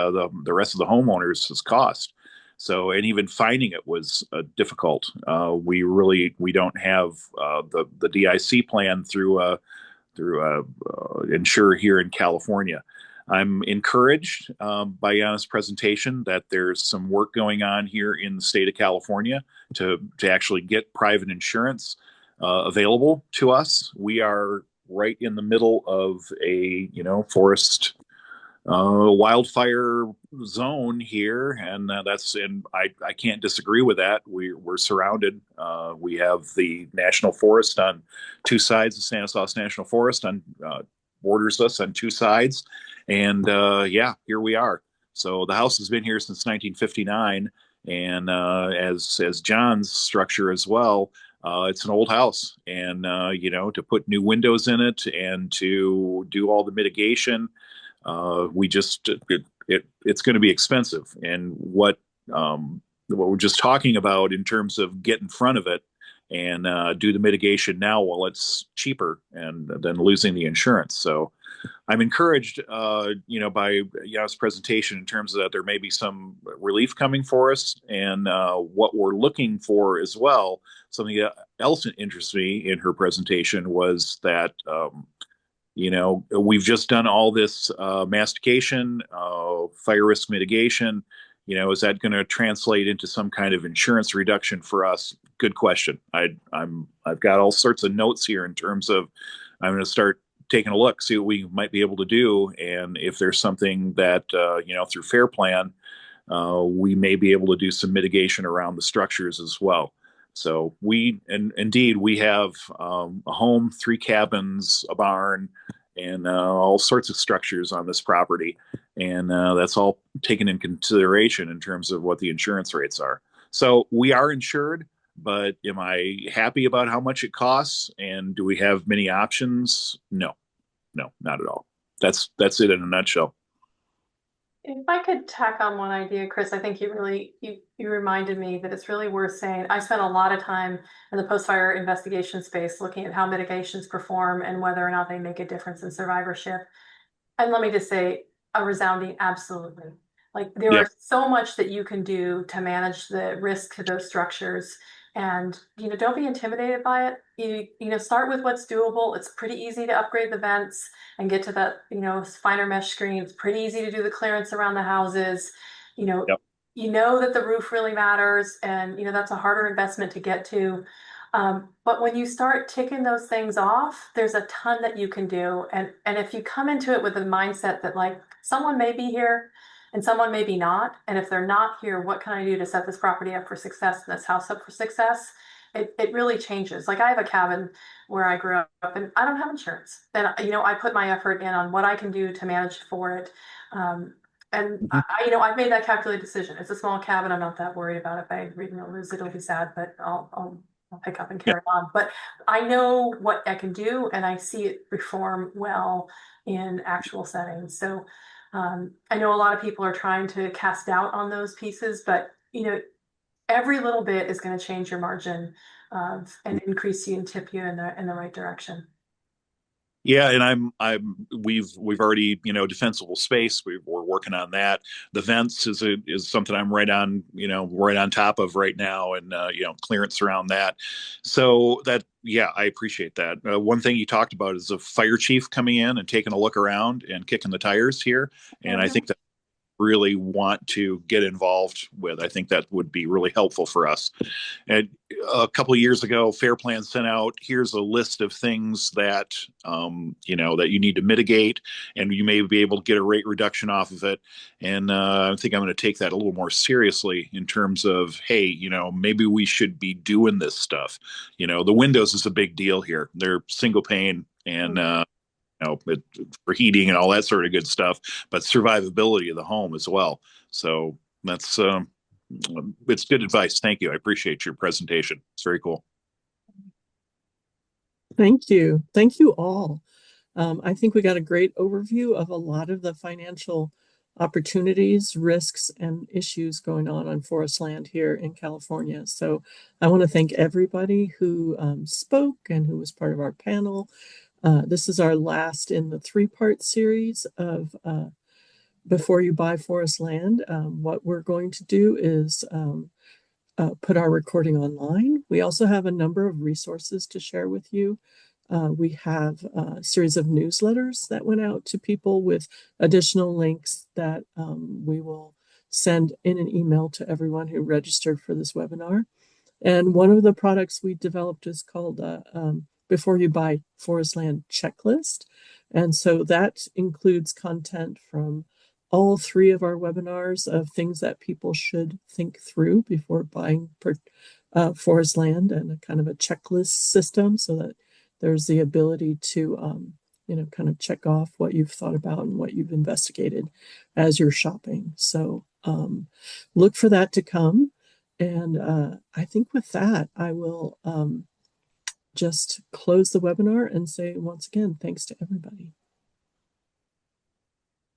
rest of the homeowners has cost. So, and even finding it was difficult. We don't have the DIC plan through insurer here in California. I'm encouraged by Jana's presentation that there's some work going on here in the state of California to actually get private insurance available to us. We are right in the middle of a forest wildfire zone here, and I can't disagree with that. We're surrounded. We have the national forest on two sides. The Stanislaus National Forest borders us on two sides, and here we are. So the house has been here since 1959, and as John's structure as well. It's an old house, and to put new windows in it and to do all the mitigation, it's going to be expensive. And what we're just talking about in terms of get in front of it and do the mitigation now while it's cheaper and than losing the insurance. So I'm encouraged, by Jana's presentation in terms of that there may be some relief coming for us, and what we're looking for as well. Something else that interests me in her presentation was that, we've just done all this mastication, fire risk mitigation. Is that going to translate into some kind of insurance reduction for us? Good question. I've got all sorts of notes here in terms of I'm going to start taking a look, see what we might be able to do, and if there's something that through Fair Plan we may be able to do some mitigation around the structures as well. So we have a home, 3 cabins, a barn, and all sorts of structures on this property. And that's all taken in consideration in terms of what the insurance rates are. So we are insured, but am I happy about how much it costs? And do we have many options? No, no, not at all. That's it in a nutshell. If I could tack on one idea, Chris, I think you reminded me that it's really worth saying. I spent a lot of time in the post-fire investigation space looking at how mitigations perform and whether or not they make a difference in survivorship. And let me just say a resounding absolutely. Like there Yep. are so much that you can do to manage the risk to those structures. And don't be intimidated by it. Start with what's doable. It's pretty easy to upgrade the vents and get to that, finer mesh screen. It's pretty easy to do the clearance around the houses. You know, Yep. you know that the roof really matters, and that's a harder investment to get to. But when you start ticking those things off, there's a ton that you can do. And if you come into it with the mindset that like someone may be here and someone may be not, and if they're not here, what can I do to set this property up for success and this house up for success? It really changes. Like I have a cabin where I grew up and I don't have insurance. And I put my effort in on what I can do to manage for it. And I've made that calculated decision. It's a small cabin. I'm not that worried about it. If I lose it, it'll be sad, but I'll pick up and carry on. But I know what I can do, and I see it perform well in actual settings. So I know a lot of people are trying to cast doubt on those pieces, but every little bit is going to change your margin and increase you and tip you in the right direction. Yeah, and we've already, defensible space. We're working on that. The vents is something I'm right on, right on top of right now, and clearance around that. So that, yeah, I appreciate that. One thing you talked about is a fire chief coming in and taking a look around and kicking the tires here, and I think that really want to get involved with. I think that would be really helpful for us. And a couple of years ago, Fair Plan sent out, here's a list of things that, that you need to mitigate, and you may be able to get a rate reduction off of it. And I think I'm going to take that a little more seriously in terms of, hey, maybe we should be doing this stuff. The windows is a big deal here. They're single pane and, for heating and all that sort of good stuff, but survivability of the home as well. So that's it's good advice. Thank you. I appreciate your presentation. It's very cool. Thank you. Thank you all. I think we got a great overview of a lot of the financial opportunities, risks, and issues going on Forestland here in California. So I want to thank everybody who spoke and who was part of our panel. This is our last in the 3-part series of Before You Buy Forestland. What we're going to do is put our recording online. We also have a number of resources to share with you. We have a series of newsletters that went out to people with additional links that we will send in an email to everyone who registered for this webinar. And one of the products we developed is called Before You Buy Forestland Checklist. And so that includes content from all 3 of our webinars of things that people should think through before buying forestland, and a kind of a checklist system so that there's the ability to, kind of check off what you've thought about and what you've investigated as you're shopping. So look for that to come. And I think with that, I will just close the webinar and say once again, thanks to everybody.